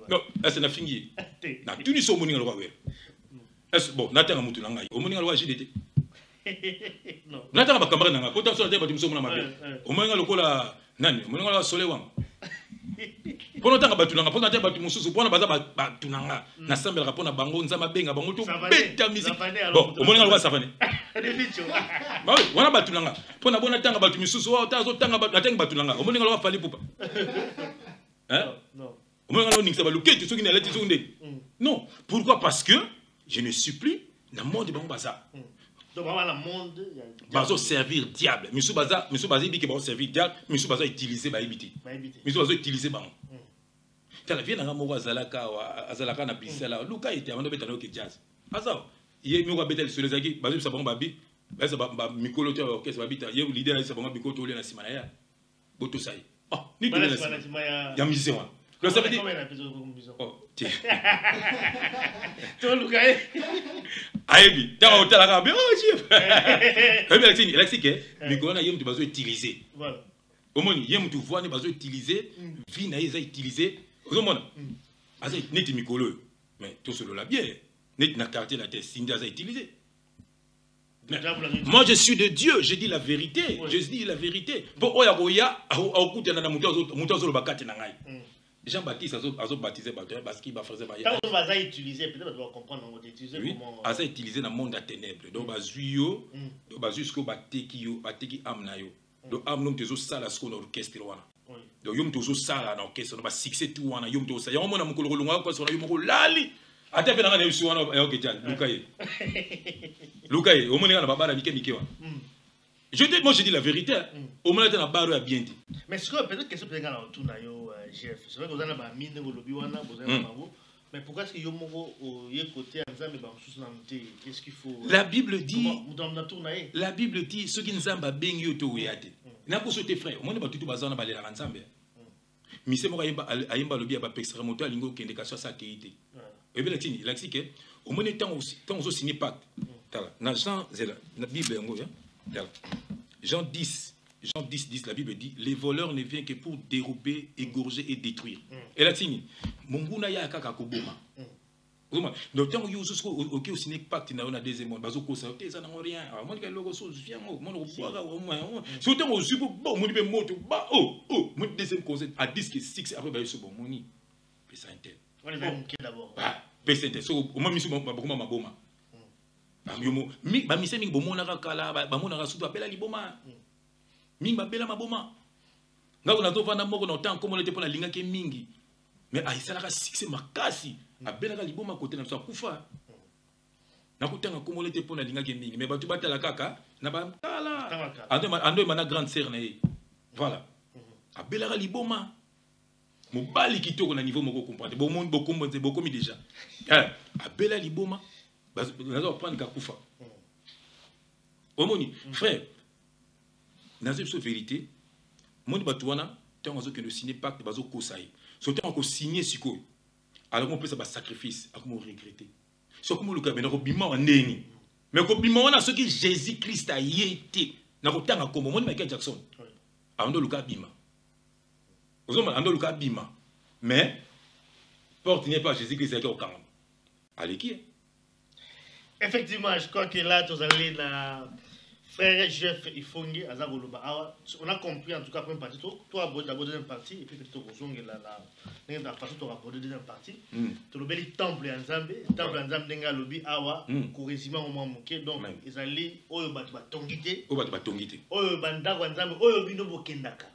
Non, c'est na fingi. Na tuni so moninga lo wa wera. Est bon, na tanga mutu nanga. O moninga lo wa jidete. Non. Na tanga ba kamera nanga. Pourtant so na te ba timiso mona mabe. O moninga lo kola nani? O moninga lo sole wang. Pour autant que tu n'as pas de bâtiment sous pour tu n'as pas semble rapport à bango nzama benga bango tout bête musique bon au moins on va savaner bah oui on a battu l'anga pour na bona tanga bâtiment sous au tanga battu l'anga au moins on va falloir poupa hein non au moins on nixa baluke tu soki na leti soki non pourquoi parce que je ne suis plus dans le monde de bango baza donc voilà le monde bazo servir diable monsieur baza dit que bazo servir diable monsieur baza utiliser ba éviter monsieur bazo utiliser bango tala vient na moko azalaka na bisala luka ite ando betana ke jazz asa ye mi ko betel sur les aki bazo sa bango babi bazo ba mikolo te orchestre babita ye leader sa bango bikoto ole na simana ya boto sai oh ni de ya musicien wa le ça veut dire oh tiens to luka ayebi ta hôtel la be oh chef et bien c'est que mikolo na ye mtu bazo utiliser voilà au moins ye mtu voit ne bazo utiliser vie na ye za utiliser vous avez net mikolo mais tout cela la bien net na quartier la tête Cindy a utilisé. Moi je suis de Dieu, je dis la vérité, je dis la vérité. Pour oya oya au kuta na muto zo bakati na ngai. Jean-Baptiste a baptisé parce qu'il va faire ça. Quand on va utiliser peut-être on va comprendre on va utiliser comment a ça utilisé dans monde à ténèbres. Donc bazuyo, donc bazusco bateki amna yo. Donc amnom tezo sala sko na orchestre wana. Donc yom tozo sala na orchestre na ba succès tout wana yom tozo ya mona mukolo longa ko so na yom ko lali ata pe na na yusu wana ya okejan lukaye o mona na babara mike wa je dis la vérité o mona na baro ya bien dit mais ce que peut-être question peut-être na tout na yo chef c'est vrai que vous en ba mine ngo lobi wana vous en bango mais pourquoi est-ce que yo moko ye côté nzambe ba sous na mté qu'est-ce qu'il faut la Bible dit ce qui nzamba bengi yo to yate na ko sote frère o mona ba tutu bazana ba lela nzambe mise moko ayemba lobi ya ba pextra moto alingo kende ka sa keite et bien latini laxike au moins temps on signé pacte dans Jean la Bible ngo ya Jean 10 la Bible dit les voleurs ne viennent que pour dérober, égorger et détruire et latini monguna ya kaka koboma donc tant que vous OK signé pacte na deuxième monde bazo ko ça ça na rien moi que logo so vient moi on boira au moins surtout on suit bon mon be moto ba oh mon deuxième conseil à 10 que 6 après ba so bon moni pesa intel on les va manquer d'abord pesa intel so au moins misu bakoma maboma yomo mi ba mise mingi bomona kala ba mona ka sutu apela liboma mingi ba bela maboma ngako na to vanda moko na temps comme on était pour la linga ke mingi mais aisala ka succès makasi abelaka liboma côté na so kufa na kutanga comme on était pour la linga ke mingi mais batu batala kaka na ba kala ando mana grande sœur na voilà abelaka liboma mobali kitoko na niveau moko comprendre bon monde beaucoup mi déjà abela liboma bazo prendre ka kufa omoni frère dans cette vérité monde batuana tant ozo que le signer pacte bazo kosai so tant ko signer siko alors on peut ça ba sacrifice à comment regretter Ce que vous avez dit, mais comme ce que Jésus-Christ a été, na kotanga comme Michael Jackson. Ando luka bima. Ando luka bima. Mais porte n'est pas Jésus-Christ qui est au camp. Allez qui est? Effectivement, je crois que là, tu allez la frère Jeff Ifongi, on a compris en tout cas, première partie, toi d'abord deuxième partie, et puis tu as la partie, tu as abordé deuxième partie. Tu as le temple en Zambie, temple en Zambie, tu as le awa, correspondant au moment moqué, donc ils allaient au Batongité, au Bandar en Zambie, au Binobo Kendaka.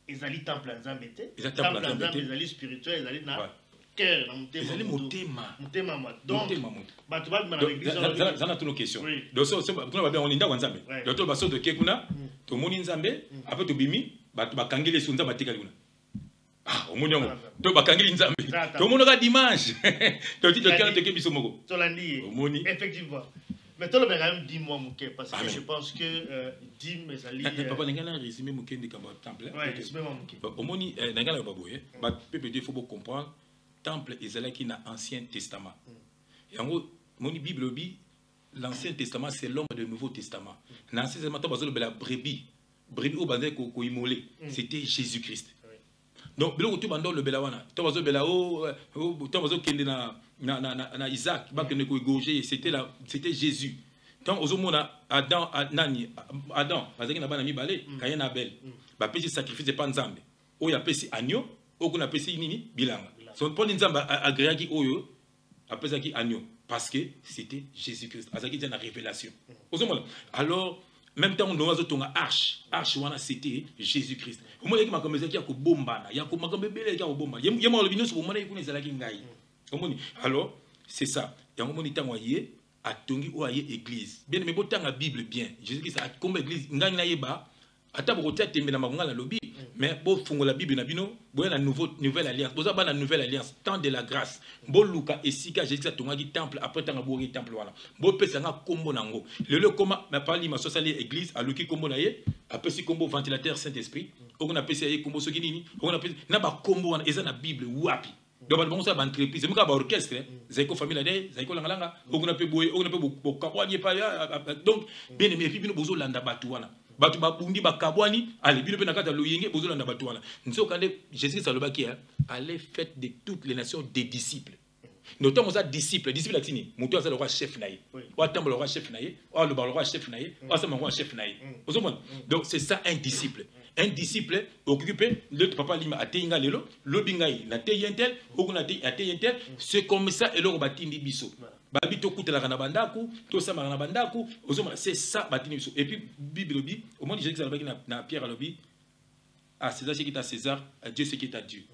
Ils allaient temple en Zambie, temple en Zambie, ils allaient spirituel, ils allaient dans cœur, dans mon thème. Donc, ça toutes nos questions. Donc, on est dans Nzambe. Donc, on va sortir de Kekuna, tout le monde Nzambe, après tout bimi, tu vas kangeler sur Nzambe Tikaluna. Ah, au monde, tu vas kangeler Nzambe. Tout le monde aura dimanche. Tu dis que tu es Bisomoko. Tu l'as dit. Effectivement. Mais tu l'as quand même dit moi Mouké parce que je pense que Dim et Zali. Papa, n'a pas résumé Mouké de Kamba Temple. Oui, résumé Mouké. Au monde, n'a pas baboué. Il faut comprendre. Temple Israël qui n'a Ancien Testament. Et en gros, mon Bible dit l'Ancien Testament c'est l'homme du Nouveau Testament. L'Ancien Testament c'est la brebis au bandé ko immolé. C'était Jésus-Christ. Donc bilo tu bando le belawana. Tu vas au belao, tu vas au kende na Isaac, ba kende ko gauger, c'était Jésus. Quand aux mona Adam parce que na bana mi balé, Caïn Abel. Ba pesi sacrifice pas Nzambe. O ya pesi agneau, o kuna pesi nini bilanga. Son point d'Inzamba agréé oyo après ça qui agneau parce que c'était Jésus-Christ. À ça qui dit la révélation. Alors même temps on a ton arche wana c'était Jésus-Christ. Au moins il m'a commencé qui a ko bomba na ya ko makambe bele ya ko bomba. Yema le bino so bomba na ikuna ezala ki ngai. Alors c'est ça. Ya ngomoni tango yé atongi o aye église. Bien mais botanga Bible bien. Jésus-Christ a comme église ngai na yeba ata bokotia tembe na makonga la lobby. Mais bon, fongo la Bible na bino, bon la nouvelle alliance. Bon ça la nouvelle alliance, temps de la grâce. Bon Luka et Sika Jésus tonga di temple après tanga bouri temple wana. Bon pesa nga kombo nango. Le koma na parli ma sosali église a luki kombo na ye, après si kombo ventilateur Saint-Esprit, on a pesa ye kombo soki nini, on a pesa na ba kombo wana eza na Bible wapi. Donc bon ça ba entreprise, muka ba orchestre, zaiko famille de, zaiko langa, on a pe boye, on a pe bo kakwani pa donc bien aimé puis bino bozo landa batu wana. Batu babundi bakabwani allez bino pe nakata loyenge bozolanda batu wana nzokande Jésus salobaki allez faites de toutes les nations des disciples notamment ça disciple atini muto azala roi chef naïe wa tambo le roi chef naïe wa le roi chef naïe wa sama roi chef naïe donc c'est ça un disciple occupé le papa lima ateinga lelo lobingai na teyentel okuna teyentel c'est comme ça et le batindi biso babi to kutela na bandaku to sama na bandaku c'est ça batini biso et puis Bible bi au moins Jésus salobaki na Pierre alobi à César ce qui est à César à Dieu ce qui est à Dieu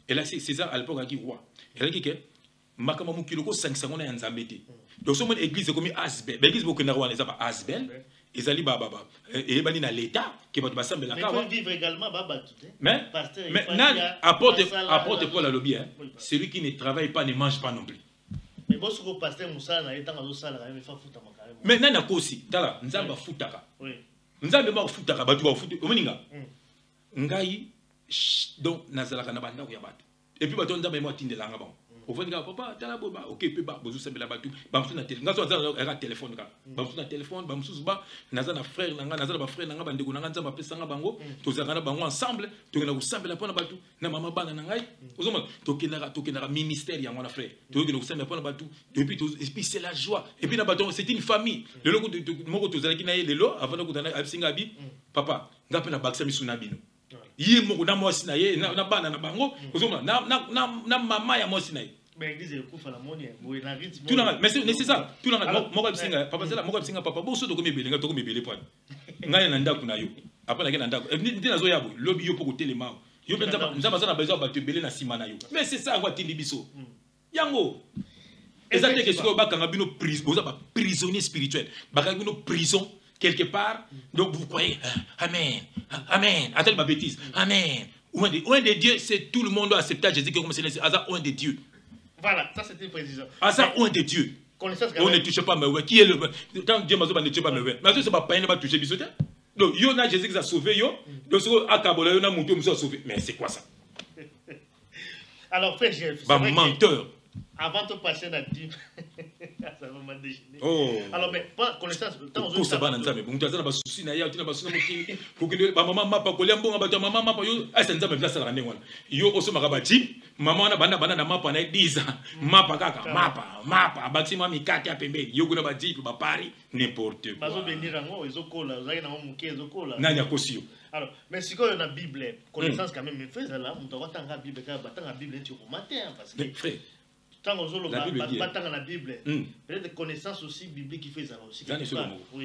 et là c'est César à l'époque qui roi et là qui que makama mukiloko 500 na nzambete donc so mon église comme Asbel l'église bokena roi les ba Asbel ezali baba et bani na l'état qui va basambela kawa mais vivre également baba tout mais apporte Paul alobi celui qui ne travaille pas ne mange pas non plus. Mais bon, ce que pasteur Moussa n'a pas de salaire, il faut foutre ma carrière. Mais nana kosi, tala, nzamba futaka. Oui. Nzamba ma futaka, batu ba futu. Omeninga. Ngai donc nazalaka na banda ko ya batu. Et puis batu nzamba mo tindela nga bon. Au fond nga papa tala boba, OK pe ba bozu sembela batu. Ba msu na téléphone. Ngaso nzala téléphone ka. Ba msu na téléphone, ba msu ba nazana frère nanga, nazana ba frère nanga bandeko nanga nzamba pesa nga bango. Tozaka na bango ensemble, tokena ko sembela pona batu. Na mama bana na ngai. Ozoma tokena ministère ya mwana frère. Tokena ko sembela pona batu. Et puis c'est la joie. Et puis na batu c'est une famille. Le loko moko tozalaki na ye lelo avant ko tana absinga bi papa ngape na baksa misuna bino. Yé moko na mwasi na ye na bana na bango ozoma na mama ya mwasi na ye. Mais église kufa la moni boy na rythme. Tout mais c'est ça. Tout na moko absinga papa c'est là moko absinga papa bo so to ko mebele nga to ko mebele point. Ngaya na ndaku na yo. Après na ndako. Ndi na zo yabo lobi yo poko telema. Yo penza nzamba za na besoin ba tebele na sima na yo. Mais c'est ça quoi tindi biso. Yango. Exactement que ce que bakanga bino prisonnier spirituel. Bakanga bino prison quelque part. Donc vous croyez amen. Amen. Attends ma bêtise. Amen. Un de Dieu, c'est tout le monde doit accepter Jésus comme c'est un de Dieu. Voilà, ça c'était une précision. Ça un de Dieu. On ne touche pas mais qui est le quand Dieu m'a ne touche pas mais mais c'est pas pas ne pas toucher bisote. Donc yo na Jésus qui a sauvé yo. Donc ce akabola yo na muto muso sauvé. Mais c'est quoi ça? Alors frère Jeff, c'est menteur. Avant de passer à Dim, ça va me déjeuner. Oh. Alors, mais pas connaissance. Pour ça, bon, tu as un souci, tu as un souci, pour que maman m'a pas collé un bon abattoir, maman m'a pas eu. Ah, c'est un peu ça la année. Yo, aussi, ma rabati, maman n'a pas m'a pas 10 ans. M'a pas kaka, m'a pas, bâtiment mi kati à pembe. Yo, gonna bati, pour Paris, n'importe quoi. Pas venir en haut, ils ont collé, ils ont monqué, ils ont collé. Nanya Kosio. Alors, mais si quand il y a la Bible, connaissance quand même, mais fais ça là, on doit attendre la Bible, quand on a la Bible, tu vas matin, parce que. Frère. Tant aux autres, battant la Bible, peut-être des connaissances aussi bibliques qui fait ça aussi.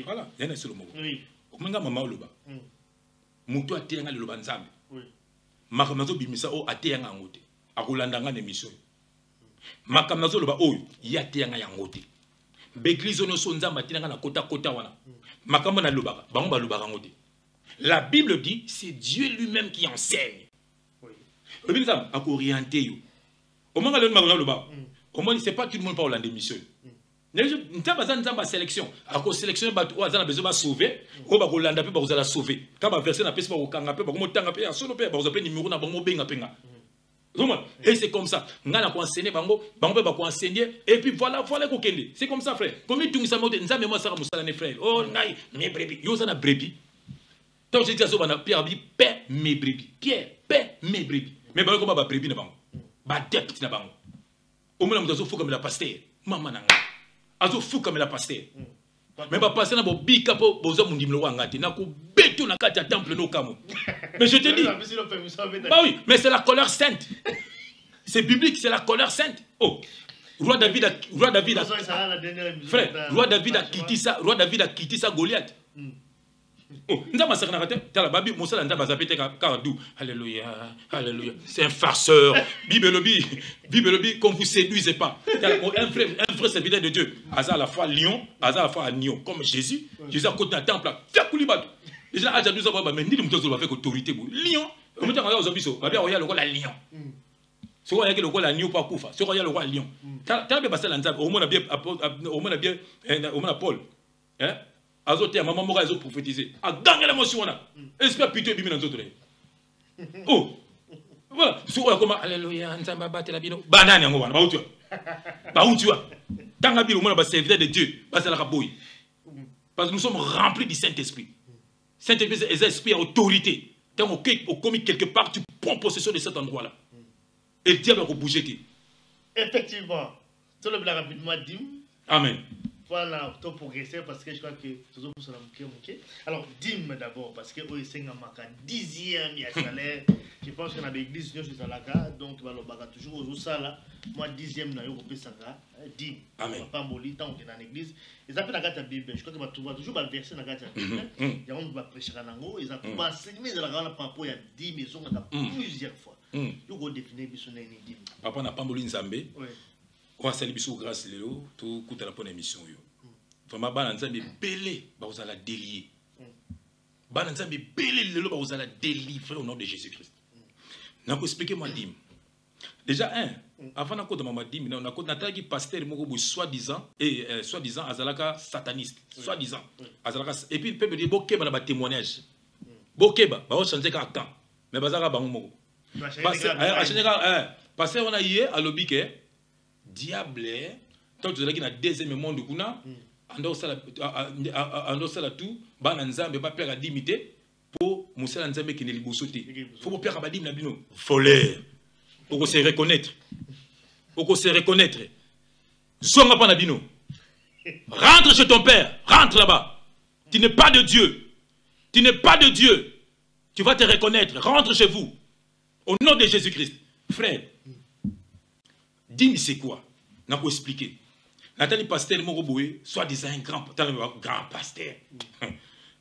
Voilà, il y en a sur le mot. Oui. Omenga mama oloba. Mutu atenga le loba nzambe. Oui. Makamnazo bimisa o atenga ngote. Akolandanga ne mission. Makamnazo loba oyo ya atenga ya ngote. Beglizo no so nzamba atenga na kota kota wana. Makambo na lobaka, bango ba lobaka ngote. La Bible dit c'est Dieu lui-même qui enseigne. Oui. Le bien ça a orienté yo. Au moment où on c'est pas tout le monde parle en démission. Nous avons une sélection. À cause sélection, on a besoin de sauver. On va Rolanda pe ba sauver. Quand ba verser na pesa ba kanga pe ba ko tanga pe solo pe ba ko numéro na bango benga penga. Et c'est comme ça. Ngana ko enseigner bango pe ba ko enseigner et puis voilà ko kende. C'est comme ça frère. Comme tu ngisa mote nzambe mo saka musala ne frère. Oh ngai mes brebis. Yo ça na brebis. Tant que tu as so bana Pierre dit paix mes brebis. Pierre paix mes brebis. Mais ba ko ba brebis na bango. Ba depth na bango. Au moins on fou comme la pasteur. Maman nanga. Azo fou comme la pasteur. Mais ba pasteur na bo bika po bozo mundimlo wangati na ko beto na kati ya temple no kamo. Mais je te dis. Bah oui, mais c'est la colère sainte. C'est biblique, c'est la colère sainte. Oh. Roi David a frère, roi David a quitté ça Goliath. Oh, alléluia. C'est un farceur. Bible, qu'on vous séduise pas. Un vrai serviteur de Dieu. Asa à la fois lion, asa à la fois agneau. Comme Jésus. Jésus a côté d'un temple. Déjà, à 12 ans, mais ni le mouton avec autorité. Lion. Le mouton a le roi lion. Ce qu'on a le roi l'agneau pas koufa. Ce qu'on a le roi lion. T'as bien passé l'anzab. Au moins, Paul. Hein? Azote maman mora azo prophétiser a gagné l'émotion là espère pitié bimi dans d'autres oh voilà sur comment alléluia nzamba batela bino banani yango wana ba utua tanga bino mona ba serviteur de Dieu ba sala ka boy parce que nous sommes remplis du Saint-Esprit. Saint-Esprit c'est un esprit à autorité. Tant au commis quelque part tu prends possession de cet endroit là et le diable va bouger. Effectivement tout le blanc rapidement dim amen. Voilà, pour progresser parce que je crois que tout le monde alors, dis-moi d'abord parce que c'est un 10e salaire. Je pense qu'on a l'église de Salaka, donc il va toujours aux salles. Moi, 10e, na yo ça 10. Amen. Pas moli tant qu'on est dans l'église. Ils appellent la gata Bible. Je crois que tu vas toujours verser la gata Bible. Il y a un va prêcher à Nango. Ils appellent pas enseigner de la grande par rapport à 10 maisons plusieurs fois. Il faut définir son ennemi. Papa n'a pas moli Nzambe. Oui. On va saluer bisous grâce Léo, tout coûte la bonne émission. Vraiment, Bananzambe belé, vous allez délier. Bananzambe belé, vous allez délivrer au nom de Jésus-Christ. N'a pas expliqué moi dim. Déjà avant de de maman dim, on a constaté que pasteur Mogobo soi-disant azalaka sataniste, soi-disant azalaka et puis le peuple dit bokeba na ba témoignage. Bokeba, ba changer ka temps. Mais bazaka bango moko. Pasteur on a hier à l'obike diable tant que tu as deuxième monde kuna ando sala tout bana nzambe ba père limité pour musala nzambe qui ne libosoté faut père ba dim na bino voleur pour se reconnaître zonga pa na bino rentre chez ton père, rentre là-bas. Tu n'es pas de Dieu, tu vas te reconnaître, rentre chez vous au nom de Jésus-Christ. Frère, dis-moi c'est quoi? N'a pas expliqué. Nathalie pasteur Moroboé, soit disant un grand pasteur.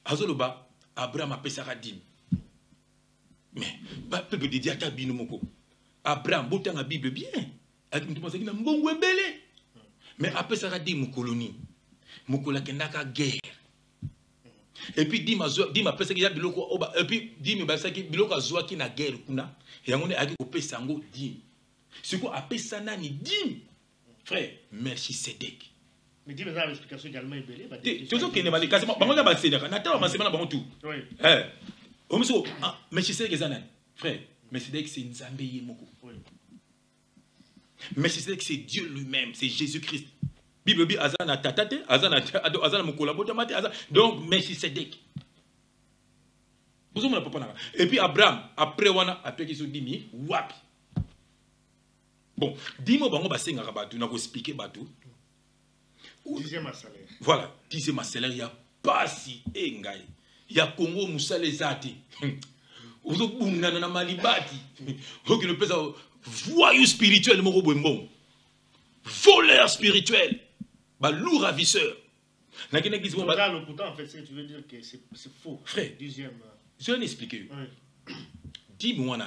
Azoloba, Abraham a pesara dim. Mais, peuple de Dieu a bino moko. Abraham, botan la Bible bien. Mais après ça a dit mon colonie. Mon colonie n'a guerre. Et puis dit ma personne qui a biloko et puis dit me basa qui biloko azwa qui na guerre kuna. Et on est à couper sango dit. Ce qu'on appelle ça nani dit. Frère, merci Sédek. Mais dis-moi ça l'explication également est belle. Toujours qu'il n'est pas quasiment bango na ba Sédek. Na ta ma semaine ba tout. Oui. Omiso merci Sédek zanan. Frère, mais Sédek c'est Nzambe yemoko. Oui. Mais c'est que c'est Dieu lui-même, c'est Jésus-Christ. Bible dit Azana tatate, Azana mukolabotamate, donc Melchisedec. Et puis Abraham, après qu'il se dit, wapi. Bon, dis-moi, on va expliquer Batou. Dixième salaire. Voilà, dixième salaire, il n'y a pas si engaï. Il y a Congo Moussa les Ati. Vous avez Malibati. Vous avez voyou spirituel, mon bon. Voleur spirituel. Loup ravisseur. Pourtant, en fait, tu veux dire que c'est faux. Frère, dixième. Je vais l'expliquer. Dis-moi,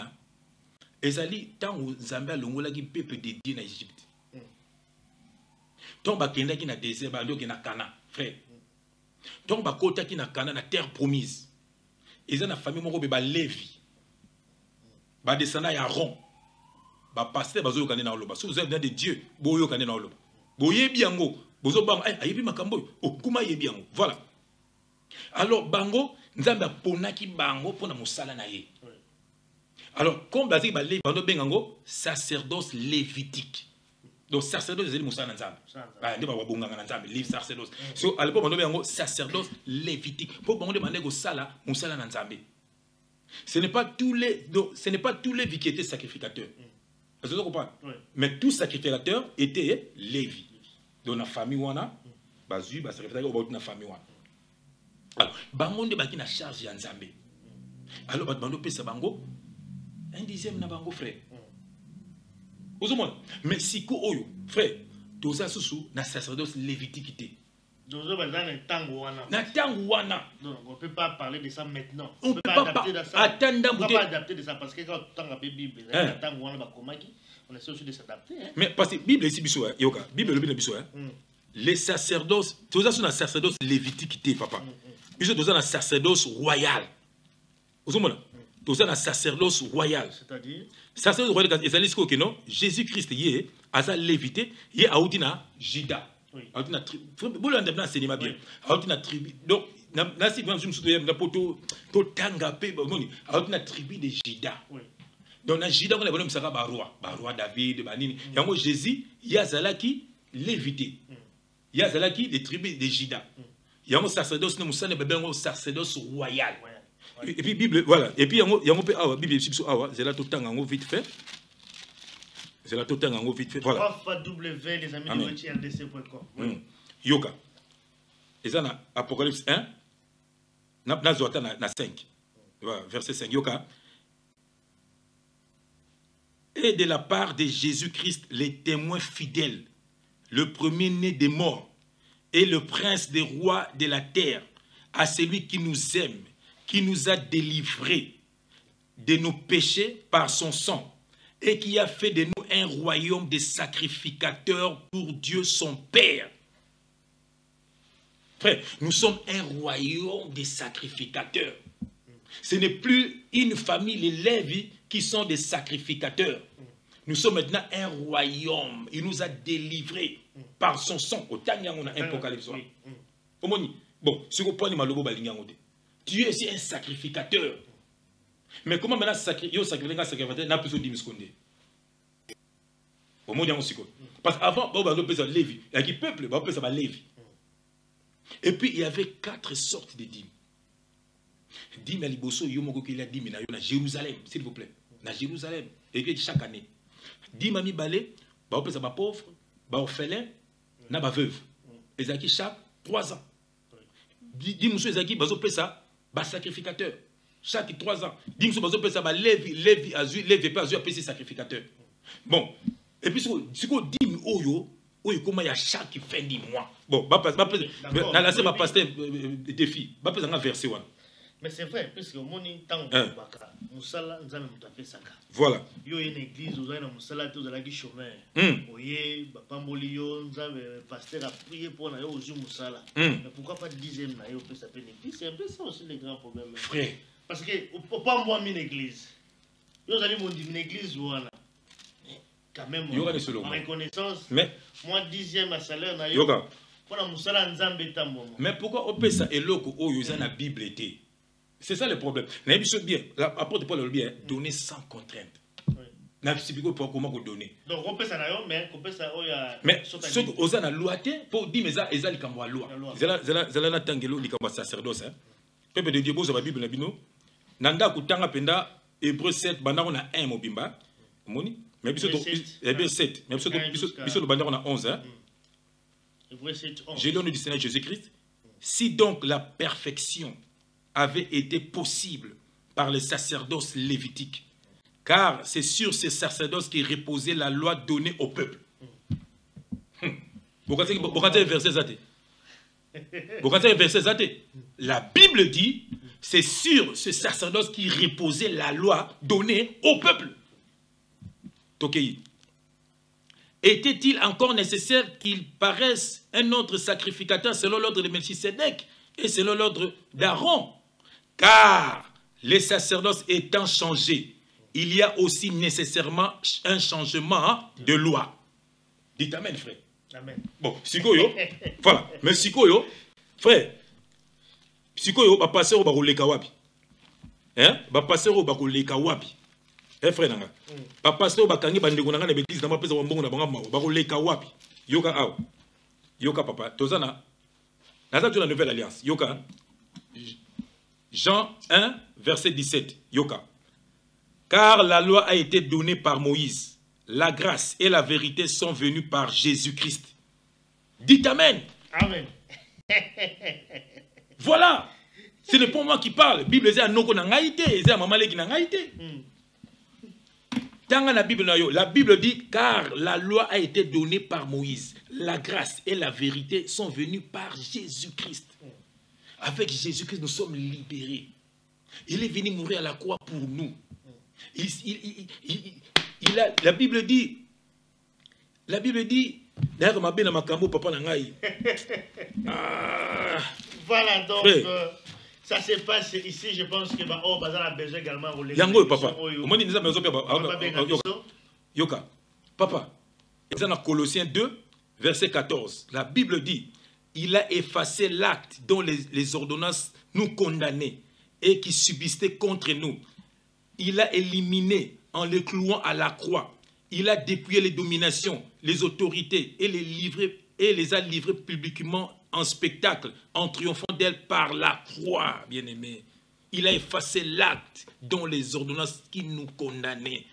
Ezali, tant que Zambia Longola qui peuple dédié en Égypte. Tant que Kenda qui na désert, qui na Cana, frère. Tant que Kota qui na Cana, na terre promise. Ils ont une famille qui ba Lévi. Ba descendant ya Aaron. Ba pasteur bazo kane na oloba. Si vous êtes dans des dieux, boyo kane na oloba. Boye biango, bozo bang ay ayebi makambo, okuma yebiango. Voilà. Alors bango nzambe ponaki bango pona mosala na ye. Alors, comme Bazé Balé, Bando Bengango, sacerdoce lévitique. Donc, sacerdoce, c'est le Moussa Nanzam. Livre sacerdoce. So, à l'époque, Bando Bengango, sacerdoce lévitique. Pour Bando Bengango, Sala, Moussa Nanzambe. Ce n'est pas tous les vies qui étaient sacrificateurs. Vous comprenez? Mais tous sacrificateurs étaient Lévi. Dans la famille, Wana, Bazu, sacrificateur, dans la famille, Wana. Alors, Bangonde Baki na charge Yanzambe. Alors, Bando Pesa Bango, un dixième na bango frère. Mais si ko oyo frère, toza susu na sacerdoce lévitique. Dozo bazana tangowana. Na tangowana. Non, on peut pas parler de ça maintenant. On peut pas adapter de ça. On peut pas adapter de ça parce que quand on a Bible, na tangowana ba komaki, on essaie aussi de s'adapter. Mais parce que Bible ici biso yoka, Bible le biso les sacerdoces, toza sur na sacerdoce lévitique papa. Biso toza na sacerdoce royal. Ozomona. Tout ça, un sacerdoce royal. C'est-à-dire sacerdoce royal, c'est non Jésus-Christ, il est à lévité, il est à Outina, Jida. Outina tribu. Vous l'avez bien enseigné bien. Outina tribu. Donc, je me souviens de la Tanga, Outina tribu de Jida. Donc, dans Jida, on a vu le roi David, Banini. Il y a Jésus, il y a Zalaki, lévité. Il y a Zalaki, les tribus de Jida. Il y a un sacerdoce, un sacerdoce royal. Et puis Bible, voilà. Et puis il y a un Bible c'est là tout le temps vite fait. C'est là tout le temps vite fait. Voilà. W les amis de RDC.com. Yoka. Et ça na Apocalypse 1 na Zota na 5. Voilà, verset 5 Yoka. Et de la part de Jésus-Christ, les témoins fidèles, le premier-né des morts et le prince des rois de la terre, à celui qui nous aime, qui nous a délivrés de nos péchés par son sang et qui a fait de nous un royaume de sacrificateurs pour Dieu son Père. Frère, nous sommes un royaume de sacrificateurs. Ce n'est plus une famille, les Lévis, qui sont des sacrificateurs. Nous sommes maintenant un royaume. Il nous a délivrés par son sang. Au Tanya, on a un apocalypse. Bon, si vous prenez Malobo Balingangote, tu es aussi un sacrificateur. Mais comment maintenant sacrifier un sacrificateur n'a plus de 10 secondes? Au monde, parce qu'avant, on peut faire Lévi. Il y a qui peuple, on peut faire Lévi. Et puis, il y avait 4 sortes de dîmes. Dîmes à Liboso, il y a dîmes à Jérusalem, s'il vous plaît. À Jérusalem. Et puis, chaque année. Dîmes à Mibalé, on peut faire pauvre, orphelin, na veuve. Et ça qui chaque 3 ans. Dîmes à Zaki, on peut ça. Sacrificateur. Chaque 3 ans. Dis-moi, ça Lévi, Azur, Lévi, pas Azur, c'est sacrificateur. Bon. Et puis, si vous dites, comment il y a chaque fin du mois. Bon, je vais passer des défis. Je vais verser. Mais c'est vrai, puisque au monde, tant que Moussala, nous avons tout à fait ça. Voilà. Il y a une église, vous avez Moussala, tout à qui chômeur. Voyez, Bapambolio, nous avons pasteur à prier pour nous aux Moussala. Mais pourquoi pas 10e naïo peut s'appeler une église? C'est un peu ça aussi les grands problèmes. Frère. Parce que, pas moi, une église. Vous allez me dire une église, voilà. Quand même, en reconnaissance, mais moi, 10e à salaire naïo. Pour Moussala, nous avons. Mais pourquoi on peut ça et l'autre, où il y a la Bible était? C'est ça le problème. L'apôtre Paul le bien, donner sans contrainte. na expliquer pour comment donner. Donc on peut ça d'ailleurs mais on peut ça mais ce que aux ana loi pour dire mais ça ezali kamwa loi. Zela na tangelo likamwa sacerdoce hein. Peuple de Dieu bozo ba Bible na bino. Nanda kutanga penda Hébreu 7 banda on a 1 mobimba. Moni mais biso Hébreu 7 mais biso le banda on a 11 hein. Hébreu 7 11. J'ai le nom du Seigneur Jésus-Christ. Si donc la perfection avait été possible par les sacerdoces lévitiques, car c'est sur ces sacerdoces qui reposait la loi donnée au peuple. La Bible dit, c'est sur ce sacerdoce qui reposait la loi donnée au peuple. Tokei. Était-il encore nécessaire qu'il paraisse un autre sacrificateur selon l'ordre de Melchisédek et selon l'ordre d'Aaron? Car les sacerdoces étant changés, il y a aussi nécessairement un changement de loi. Dites amen, frère. Amen. Bon, Sikoyo, voilà. Mais Sikoyo, frère, Sikoyo va passer au Barouleka Wabi. Hein? Va passer au Barouleka Wabi. Eh, frère, nanga. Va passer au Bakangi Bandegonanga, les bêtises, dans ma pèse au Mbongo, dans ma Barouleka Wabi. Yoka Aou. Yoka papa. Tozana. Naza tu la nouvelle alliance. Yoka. Jean 1, verset 17. Yoka. Car la loi a été donnée par Moïse. La grâce et la vérité sont venues par Jésus-Christ. Dites amen. Amen. Voilà. Ce n'est pas moi qui parle. La Bible dit à nous qu'on a ngaïté. C'est à maman qui n'a ngaïté. La Bible dit car la loi a été donnée par Moïse. La grâce et la vérité sont venues par Jésus-Christ. Avec Jésus-Christ, nous sommes libérés. Il est venu mourir à la croix pour nous. La Bible dit, d'ailleurs, ma belle makambo papa nangai. Voilà donc ça se passe ici. Je pense que oh bazar a besoin également de yango papa. Au dit Yoka papa. Dans Colossiens 2 verset 14, la Bible dit il a effacé l'acte dont les ordonnances nous condamnaient et qui subsistaient contre nous. Il a éliminé en les clouant à la croix. Il a dépouillé les dominations, les autorités et les a livrées publiquement en spectacle, en triomphant d'elles par la croix, bien-aimé. Il a effacé l'acte dont les ordonnances qui nous condamnaient.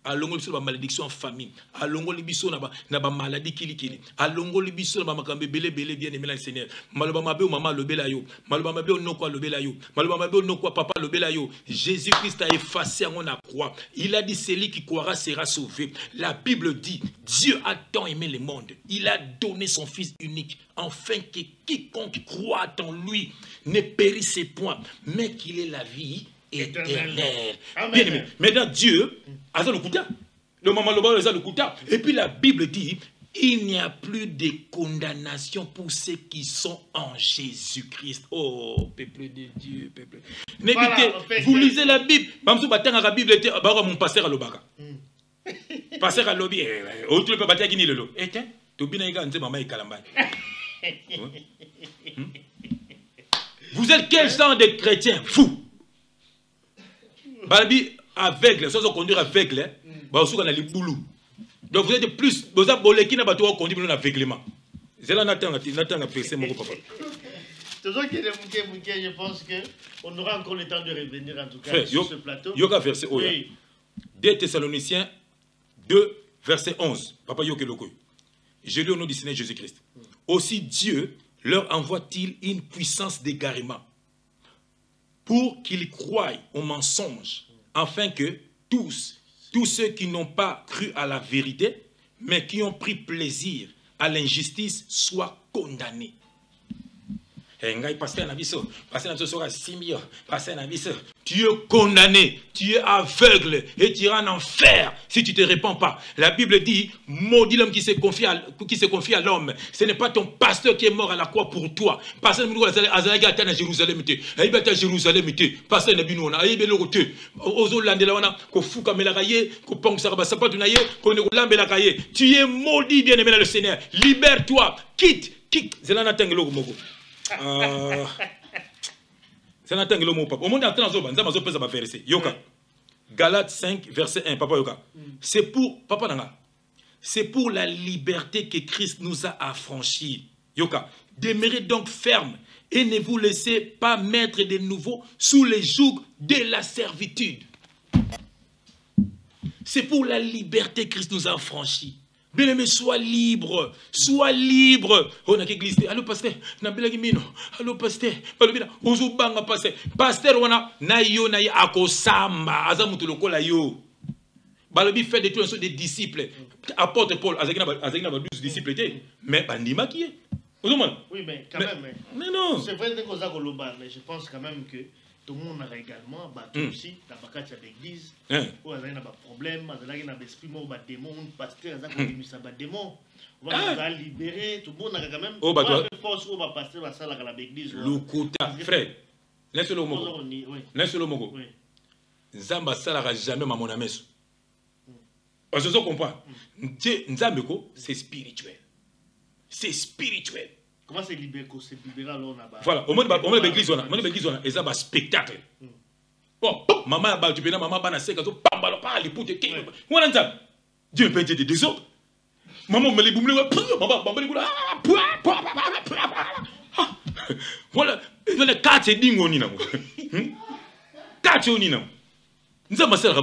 Alongo libiso ba malédiction en famille, alongo libiso na ba maladie kili, alongo libiso na ba makambe belé bien aimé le Seigneur. Maloba mabe o mama lobela yo, maloba mabe o noko lobela yo, maloba mabe o noko papa lobela yo. Jésus-Christ a effacé en la croix. Il a dit celui qui croira sera sauvé. La Bible dit Dieu a tant aimé le monde, il a donné son fils unique afin que quiconque croit en lui ne périsse point, mais qu'il ait la vie éternel. Bien aimé. Maintenant, Dieu a le kouta. Le maman le kouta. Et puis la Bible dit il n'y a plus de condamnation pour ceux qui sont en Jésus-Christ. Oh, peuple de Dieu, peuple. Voilà, vous lisez la Bible. La Bible était mon pasteur à l'obaka. Pasteur à l'obi. Autre peut battre qui ni le lot. Et tiens, tu bien égal, maman et kalamba. Vous êtes quel genre de chrétien fou? Balbi aveugle, soit conduire aveugle, donc vous êtes plus, vous avez bolé qui n'a pas tout conduire l'aveuglement. C'est là Nathan a percé mon papa. Je pense qu'on aura encore le temps de revenir en tout cas sur ce plateau. Yoga verset 2 Thessaloniciens 2 verset 11. Papa Yoke Loko. Je lis au nom du Seigneur Jésus-Christ. Aussi Dieu leur envoie-t-il une puissance d'égarement pour qu'ils croient au mensonge, afin que tous ceux qui n'ont pas cru à la vérité, mais qui ont pris plaisir à l'injustice, soient condamnés. Tu es condamné, tu es aveugle et tu iras en enfer si tu ne te répands pas. La Bible dit, maudit l'homme qui se confie à l'homme. Ce n'est pas ton pasteur qui est mort à la croix pour toi. Pasteur à Jérusalem, à Jérusalem, pasteur n'a bino na ayebe lokote. Ozo landela wana ko fuka melakaye, ko pongsa ba sapatu na ye, ko ne lambela kaye. Tu es maudit, bien-aimé dans le Seigneur. Libère-toi, quitte. Zelana tangelo moko. C'est un tangle mon papa. Au monde attend zo banza mazo pesa ba faire ici. Yoka. Galates 5, verset 1. Papa Yoka. C'est pour, Papa Nanga, c'est pour la liberté que Christ nous a affranchis. Yoka, demeurez donc ferme et ne vous laissez pas mettre de nouveau sous les jougs de la servitude. C'est pour la liberté que Christ nous a affranchis. Bien-aimé, sois libre. Sois libre. On a l'église. Allô, pasteur. Allô, pasteur. Pasteur. Pasteur, on a naïo naï akosamba. Azamutu lokola yo. Balobi fait de tout un sort des disciples. Apôtre Paul, Azagina 12 disciples étaient. Mais bandima qui est. Oui, mais quand même. Mais non. C'est vrai que mais je pense quand même que tout le monde a également aussi dans l'église où il y a un problème, il y a un esprit, il y a des démons, pasteur, il y a des démons. On va libérer, tout le monde a quand même une force où le pasteur va s'aller à l'église. Lukuta, frère, laisse-le au mogo. Laisse-le au mogo. Nzamba salara jamais ma mon amesso. Parce que vous comprenez, Nzambeko, c'est spirituel. C'est spirituel. Comment c'est libéré alors là-bas? Voilà, au moins l'église, on a un spectacle. Bon, maman, tu peux maman, bana seka, tu pamba, pas les poutes, on a ça. Dieu peut aider des autres. Maman, me les boumle, maman, voilà, voilà, 4 dingo ni na. 4 ni na. Nous avons ça,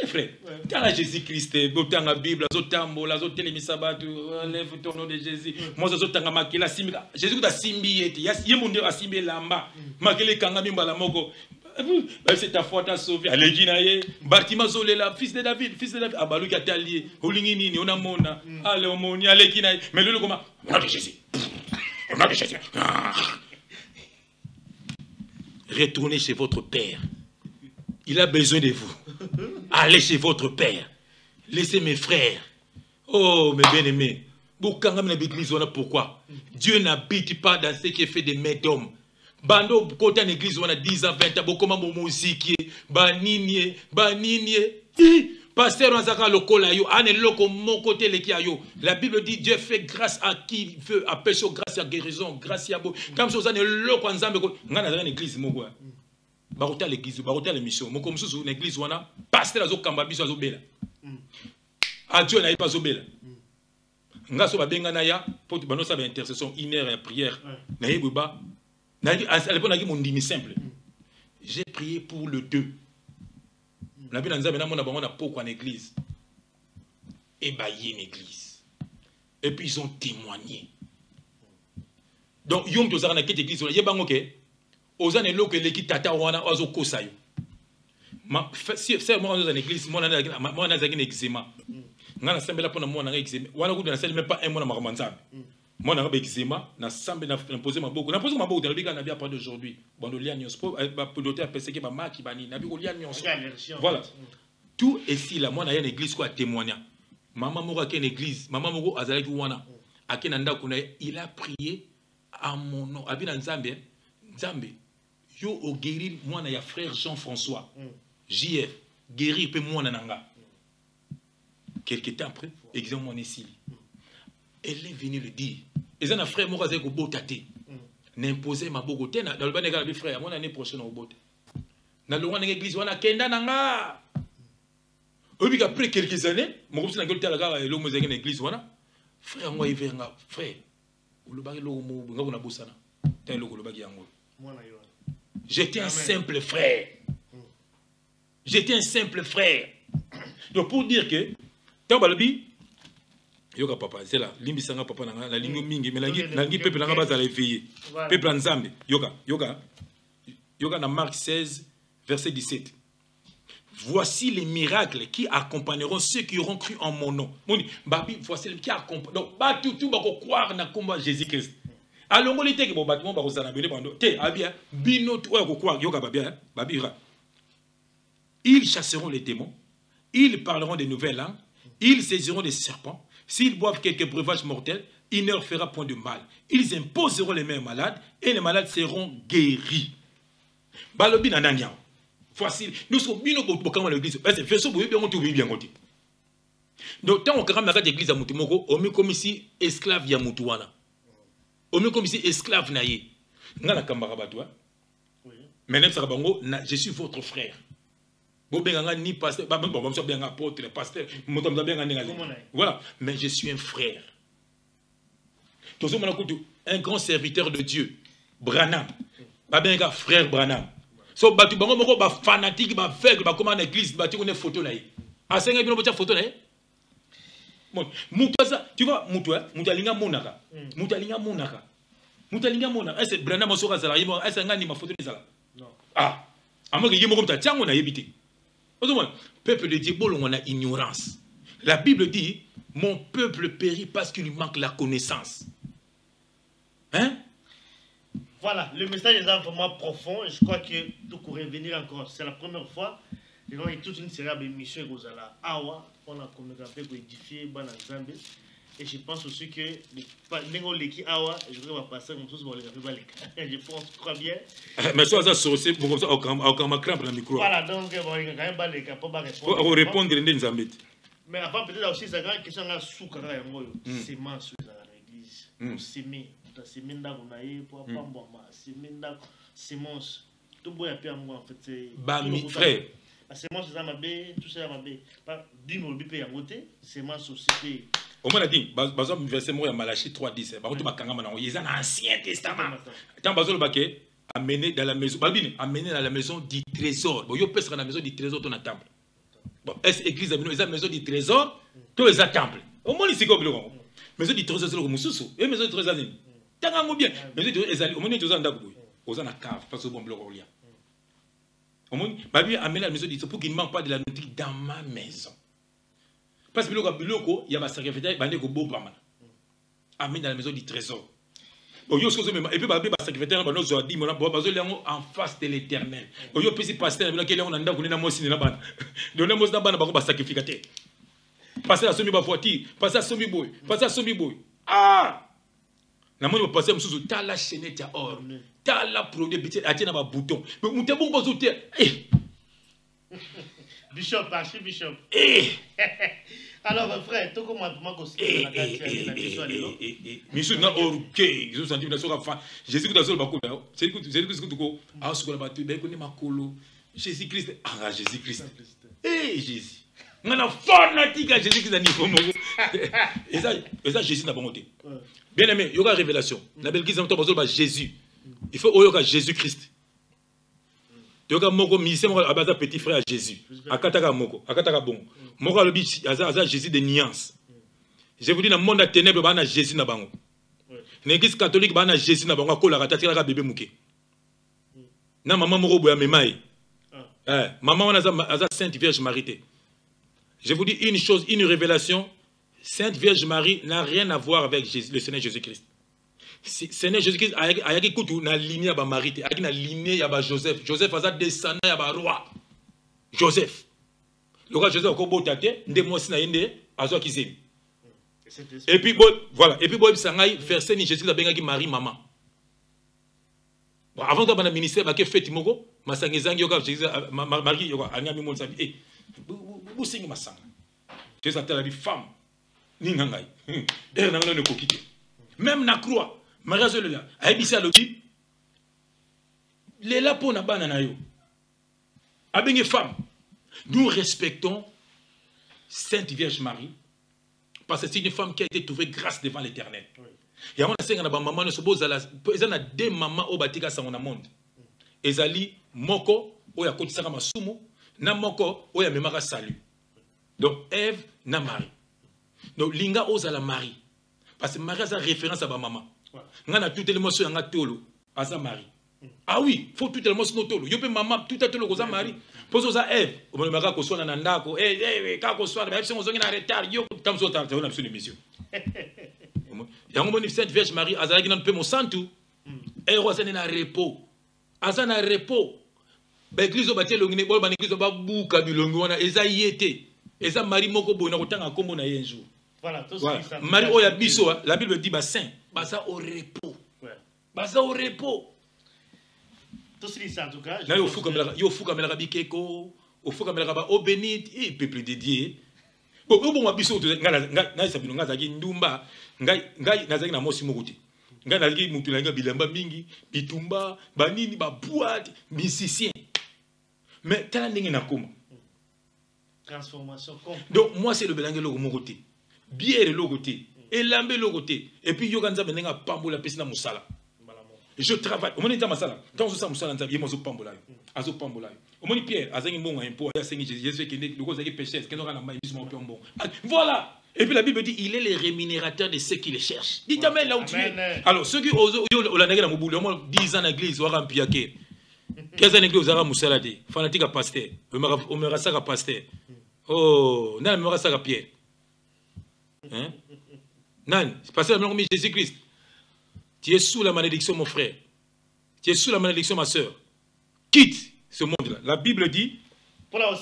frère. Quand Jésus-Christ, dans la Bible, lève ton nom de Jésus. Moi, je makila simba. Jésus a simbi eti. Yemunde a simbi lamba. Makele kanga mimba la moko. C'est ta foi t'a sauvé. Allez naye. Bartima Zolela, fils de David. Abalu katali. Olingi nini, on a mona. Allez omoni, allez kinaye. Mais le comment? On a de Jésus. On a de Jésus. Retournez chez votre père. Il a besoin de vous. Allez chez votre père. Laissez mes frères. Oh, mes bien-aimés. Pourquoi? Dieu n'habite pas dans ce qui est fait des mains d'hommes. Bando, côté en église, on a 10 ans, 20 ans, beaucoup de musique, baninier. Pasteur, on a le colayo, ane loko mon côté le kiayo. La Bible dit Dieu fait grâce à qui il veut, à péché, grâce à guérison, grâce à beau. Comme ça, on a loko ensemble, on a dans l'église, mon gars. Barotel l'église, barotel l'émission. Mon comme sous une église, on a pasteur azo kambabiso azo bela. Adieu n'a pas azo bela. Nga so ba benga na ya, pour bano sa ba intercession, une heure et prière. Na yebuba, na à l'époque na ki mon dimi simple. J'ai prié pour le 2. Na bi na nzambe na mona bango na poko en église. Et ba une église. Et puis ils ont témoigné. Donc yom to zara na kete église, yebango ke Ozane loko leki tata wana ozo kosayo. Ma si c'est moi dans l'église, moi na zaki eczéma. Ngana sembela pona moi na eczéma. Wana ku na sel même pas un mois na makamanza. Moi na eczéma, na sembe na poser ma boko. Na poser ma boko dans le bika na bien pas d'aujourd'hui. Bon le lien nyospo ba piloter penser que ba maki bani na bi ko lien nyospo. Voilà. Tout ici là moi na une église quoi témoigner. Maman moko à une église, maman moko azalaki wana. Akena ndako na il a prié à mon nom. Abina Nzambe. Nzambe yo au guérir moi na ya frère Jean-François JF guérir pe moi nanga quelque temps après exemple moi ici elle est venue le dire et ça frère moi avec botate n'imposer ma bogote na le banega bi frère moi l'année prochaine au bote na le wana église wana kenda nanga obi après quelques années mon groupe na golta la gare lo mo zengena église wana frère moi ivenga frère lo ba lo mo ngako na bosana ta lo ba yango. J'étais un simple frère. J'étais un simple frère. Donc pour dire que, tant balabi, yoga papa, c'est là, limbi sanga papa nanga, la lingo mingi, mais la lingi peuple nanga bas à l'éveiller. Peuple nzambe, yoga na Marc 16, verset 17. Voici les miracles qui accompagneront ceux qui auront cru en mon nom. Babi, voici les qui accompagneront. Donc, bah tout va croire na combat Jésus-Christ. Alors, on était que bon bâtiment va vous en bando. Te abia bino toi quoi yoga babia babira. Ils chasseront les démons, ils parleront des nouvelles langues, ils saisiront des serpents. S'ils boivent quelques breuvages mortels, il ne leur fera point de mal. Ils imposeront les mains aux malades et les malades seront guéris. Balobi nananya. Voici nous sommes bino bokama l'église. Parce que faisons bien on tout bien côté. Donc tant on quand même l'église à Mutumoko, on met comme ici esclave ya Mutuana. On me comme ici esclave naïe. Nga la kambara batwa. Mais je suis votre frère. ni pasteur, bien apôtre, pasteur, voilà, mais je suis un frère. Un grand serviteur de Dieu, Branham, bien frère Branham. So batu bango moko ba fanatique ba faible ba comme en église batu on est photo là. A 5 bino botia photo là. Bon, mutoza, tu vois, mutalinga monaka. Mutalinga monaka. Mutalinga monaka. Est-ce Branham soka zala yimo, est-ce ngani ma photo zala? Non. Ah. Amoko yimo comme ta tiango na yebité. Autrement, peuple de Dieu bolon on a ignorance. La Bible dit mon peuple périt parce qu'il lui manque la connaissance. Hein? Voilà, le message est vraiment profond et je crois que tout pourrait venir encore. C'est la première fois. Et donc, il y a toute une série d'émissions qui sont là. Awa, on a communiqué pour édifier Bana Zambé. Et je pense aussi que les qui Awa, je voudrais passer comme ça pour les faire. Je pense, je crois bien. Mais ça, c'est aussi pour ça, on a crampe dans le micro. Voilà, donc, il y a quand même les cas pour répondre. Pour répondre à des Zambé. Mais avant, peut-être aussi, c'est une question de soukara et moi. C'est ma sous dans l'église. Pour s'aimer. Seminda kunaye pour pamboma seminda semence tout boya pe moi en fait c'est ba mi frère la semence ça mabé tout ça mabé pas dino bi pe yangote semence société au moins a dit bazo verset mo ya Malachie 3:10 ba ko ba kanga mana yeza na ancien testament tant bazo le baké amener dans la maison babine amener dans la maison du trésor bon yo pèse dans la maison du trésor ton temple bon est église amino eza maison du trésor to eza temple au moins ici comme le maison du trésor c'est le mususu et maison du trésor Tangango bien. Mais au moins, tu as un dagoui. Aux en a cave, parce que bon bloc au lien. Au moins, ma vie amène la maison dit pour qu'il ne manque pas de la nourriture dans ma maison. Parce que il y a ma secrétaire, il y a un beau braman. Amène dans la maison du trésor. Et puis, ma secrétaire, il y a dit, en face de l'éternel. Il y a un pasteur, il y a un dagoui, il y a un mosi, il y a un ban. Il y a un mosi, il y a un sacrificateur. Passer à Somi Bafouati, passer à Somi Boy, passer à Somi Boy. Ah! Na moni passer mususu tala chaînette ya or tala produit biti atina ba bouton mais muté bon ko zoté Bishop archibishop alors frère to comment ko c'est la quartier la misu na orgueil ils ont senti na soka fa Jésus Christ ba ko c'est que ko a sokola ba tu be ko ni makolo Jésus Christ ah Jésus Christ Jésus ngana fanatique Jésus Christ ni fomo et ça Jésus n'a pas monté. Bien aimé, il y aura révélation. La belle guise en Jésus. Il faut oyoka Jésus Christ. Il y aura moko misé moko abaza petit frère à Jésus. Akataka moko, akataka bon. Moko le bichi aza Jésus de nuance. Je vous dis dans le monde à ténèbres bana Jésus na bango. L'église catholique bana Jésus na bango ko la ratati la bébé muké. Na maman moko boya memai. Maman on a Sainte Vierge Marie. Je vous dis une chose, une révélation. Sainte Vierge Marie n'a rien à voir avec le Seigneur Jésus-Christ. Seigneur Jésus-Christ a une lignée à Marie, a une lignée à Joseph. Joseph a descendu à roi. Joseph. Le roi Joseph a beau tate, et puis voilà, et puis verset ni Jésus a bengi Marie maman. Avant de le ministère, il a fait moko, masangezangi yoka Jésus Marie yoka anyami mon sabi. Eh, vous singez masanga. Jésus a dit femme. Ningangai. Même na croix, Maria Zolela, a ébissé à l'objet. Les lapons na banana yo. Abengue femme. Nous respectons Sainte Vierge Marie parce que c'est une femme qui a été trouvée grâce devant l'Éternel. Et avant la maman ne se pose à la deux mamans au batika sa monde. Ezali moko oya kotisaka masumu na moko oya memaka salut. Donc Ève na Marie. Donc linga osa la Marie parce que Marie a sa référence à ma maman. Ngana tout le monde sur nga tolo à sa Marie. Ah oui, faut tout le monde sur tolo. Yo pe maman tout à tolo ko sa Marie. Pose ça Ève, o me maka ko so na ndako. Ka ko so ba on zongi na retard yo comme so tard on a sur l'émission. Yango moni Sainte Vierge Marie azalaki nan pe mo santu. Et roi na repos. Azana repos. Ba église ba tie longine bol ba église ba buka bilongo wana eza yete. Eza Marie moko boy na kotanga kombo na ye un jour. Voilà, tout ça. Marie oya biso, la Bible dit ba saint, basa au repos. Basa au repos. Tout ça en tout cas. Na yo fuka mela bikeko, au fuka mela ba au bénite et peuple dédié. Bon bon biso na sabino nga zaki ndumba, ngai nazaki na mosi mokuti. Ngai nazaki mutu na nga bilamba mingi, bitumba, banini ba boîte, musicien. Mais tala ndenge na koma. Transformation complète. Donc, moi, c'est le belangue logo mon côté. Bière le côté. Et lambe le côté. Et puis, yoganza benenga pambo la piscine musala. Je travaille. Au moins, il y a masala. Quand on s'en musala, il y a un pambo là. Azo pambo là. Au moins, Pierre, a zangé bon impôt. Il y a cinq Jésus qui est le gros péché. Qui n'aura pas bon. Voilà. Et puis la Bible dit, il est le rémunérateur de ceux qui les cherchent. Dites amen là où tu es. Alors, ceux qui osent, on a dans mon boulot, au moins 10 ans d'église, on a un piaquet. 15 ans d'église, on a un moussalade. Fanatique à pasteur. On me rassa à pasteur. Oh, non, me rassa à Pierre. Hein? Non, c'est parce que le nom de Jésus-Christ. Tu es sous la malédiction, mon frère. Tu es sous la malédiction, ma soeur. Quitte ce monde-là. La Bible dit. 1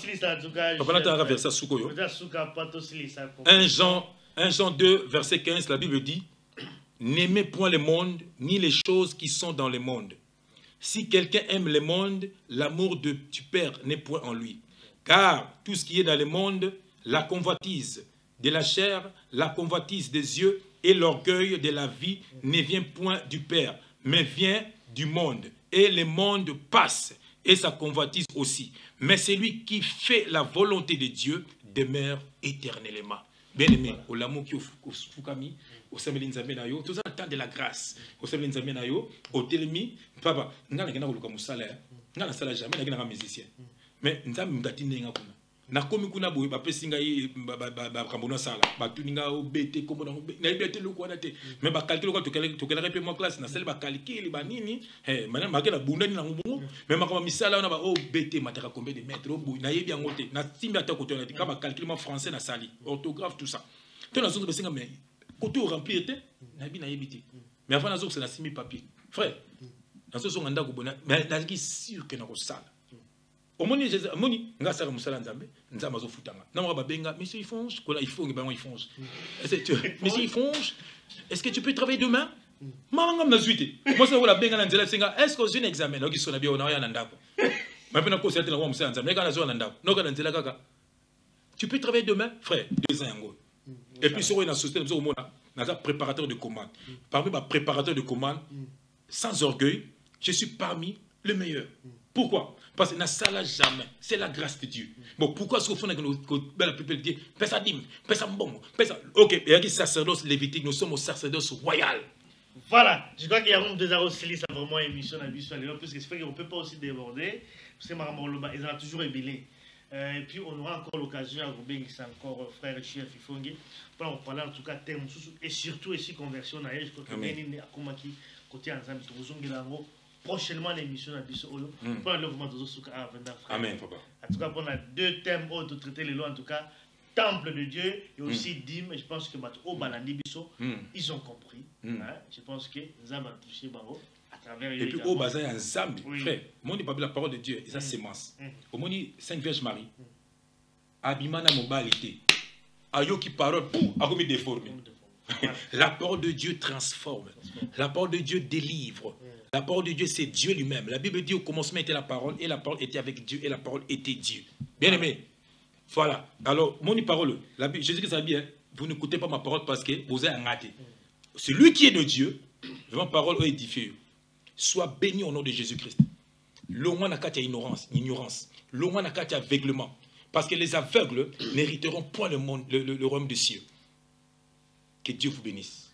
Jean 2, verset 15, la Bible dit, n'aimez point le monde, ni les choses qui sont dans le monde. Si quelqu'un aime le monde, l'amour du Père n'est point en lui. Car tout ce qui est dans le monde, la convoitise de la chair, la convoitise des yeux et l'orgueil de la vie ne vient point du Père, mais vient du monde. Et le monde passe, et sa convoitise aussi. Mais celui qui fait la volonté de Dieu demeure éternellement. Bien aimé, au l'amour qui au Fukami, au Samuel Nzamenayo, tout ça le temps de la grâce. Au Samuel Nzamenayo, au Telemi, papa, n'a pas de salaire, n'a pas jamais, n'a pas de musicien. Mais Nzam Mdatine n'a pas. Na komi kuna boye ba pesinga yi ba kambono sala ba tuninga obete komo na ibete lokwa na te mais ba calculer ko to kala repe mo classe na sel ba calculer ba nini mana makela bunda ni na ngubungu mais makama misala na ba obete mataka combien de mètres obu na yebi angote na timba ta koto na ka ba calculer mo français na sali orthographe tout ça to na zo besinga mais koto remplir te na bi na yebiti mais avant na zo c'est na simi papier frère na zo nganda ko bona mais na ki sûr que na ko sala Omoni ngasa ka musala nzambe nzamba zo futanga na mwa babenga monsieur Ifonge kola Ifonge ba Ifonge monsieur Ifonge est-ce que tu peux travailler demain manga mnazuite moi ça la benga na nzela singa est-ce que j'ai un examen donc sona bien on a na ndako mais pena ko c'était la wa musala nzambe kana zo na ndako no kana nzela kaka tu peux travailler demain frère 2 ans yango et puis sur une société nous on a préparateur de commande parmi ma préparateur de commande sans orgueil je suis parmi les meilleurs. Pourquoi? Parce que ça jamais. C'est la grâce de Dieu. Bon, pourquoi est-ce qu'on fait que la peuple dit, paie ça dîme, paie ça bon, paie ça. Ok, et il y a des sacerdoces lévitiques, nous sommes au sacerdoce royal. Voilà, je crois qu'il y a un 2 heures aussi, ça vraiment émission à Bissou, parce que c'est fait qu'on ne peut pas aussi déborder, parce que Maramoloba, ils ont toujours ébélé. Et puis on aura encore l'occasion à Robin, qui c'est encore frère chef Ifongi, pour en parler en tout cas terme, et surtout ici conversion, je crois que bien à Komaki, côté ensemble, prochainement l'émission à Bissau pour aller vraiment dans ce cas amen papa en tout cas on a 2 thèmes de traiter les lois en tout cas temple de Dieu et aussi dîme je pense que au Balandi Bissau ils ont compris je pense que nous avons touché Bango à travers et puis au bazar ensemble frère moi pas la parole de Dieu et ça sémence au moins 5 Vierge Marie abimana mobilité ayo qui parole pour a commis déformé. La parole de Dieu transforme. La parole de Dieu délivre. La parole de Dieu, c'est Dieu lui-même. La Bible dit au commencement était la parole, et la parole était avec Dieu, et la parole était Dieu. Bien aimé. Voilà. Alors, mon parole, Jésus-Christ a dit, vous n'écoutez pas ma parole parce que vous êtes raté. Celui qui est de Dieu, ma parole est édifiée. Sois béni au nom de Jésus-Christ. L'homme n'a qu'à ignorance. L'homme n'a qu'à aveuglement. Parce que les aveugles n'hériteront point le royaume des cieux. Que Dieu vous bénisse.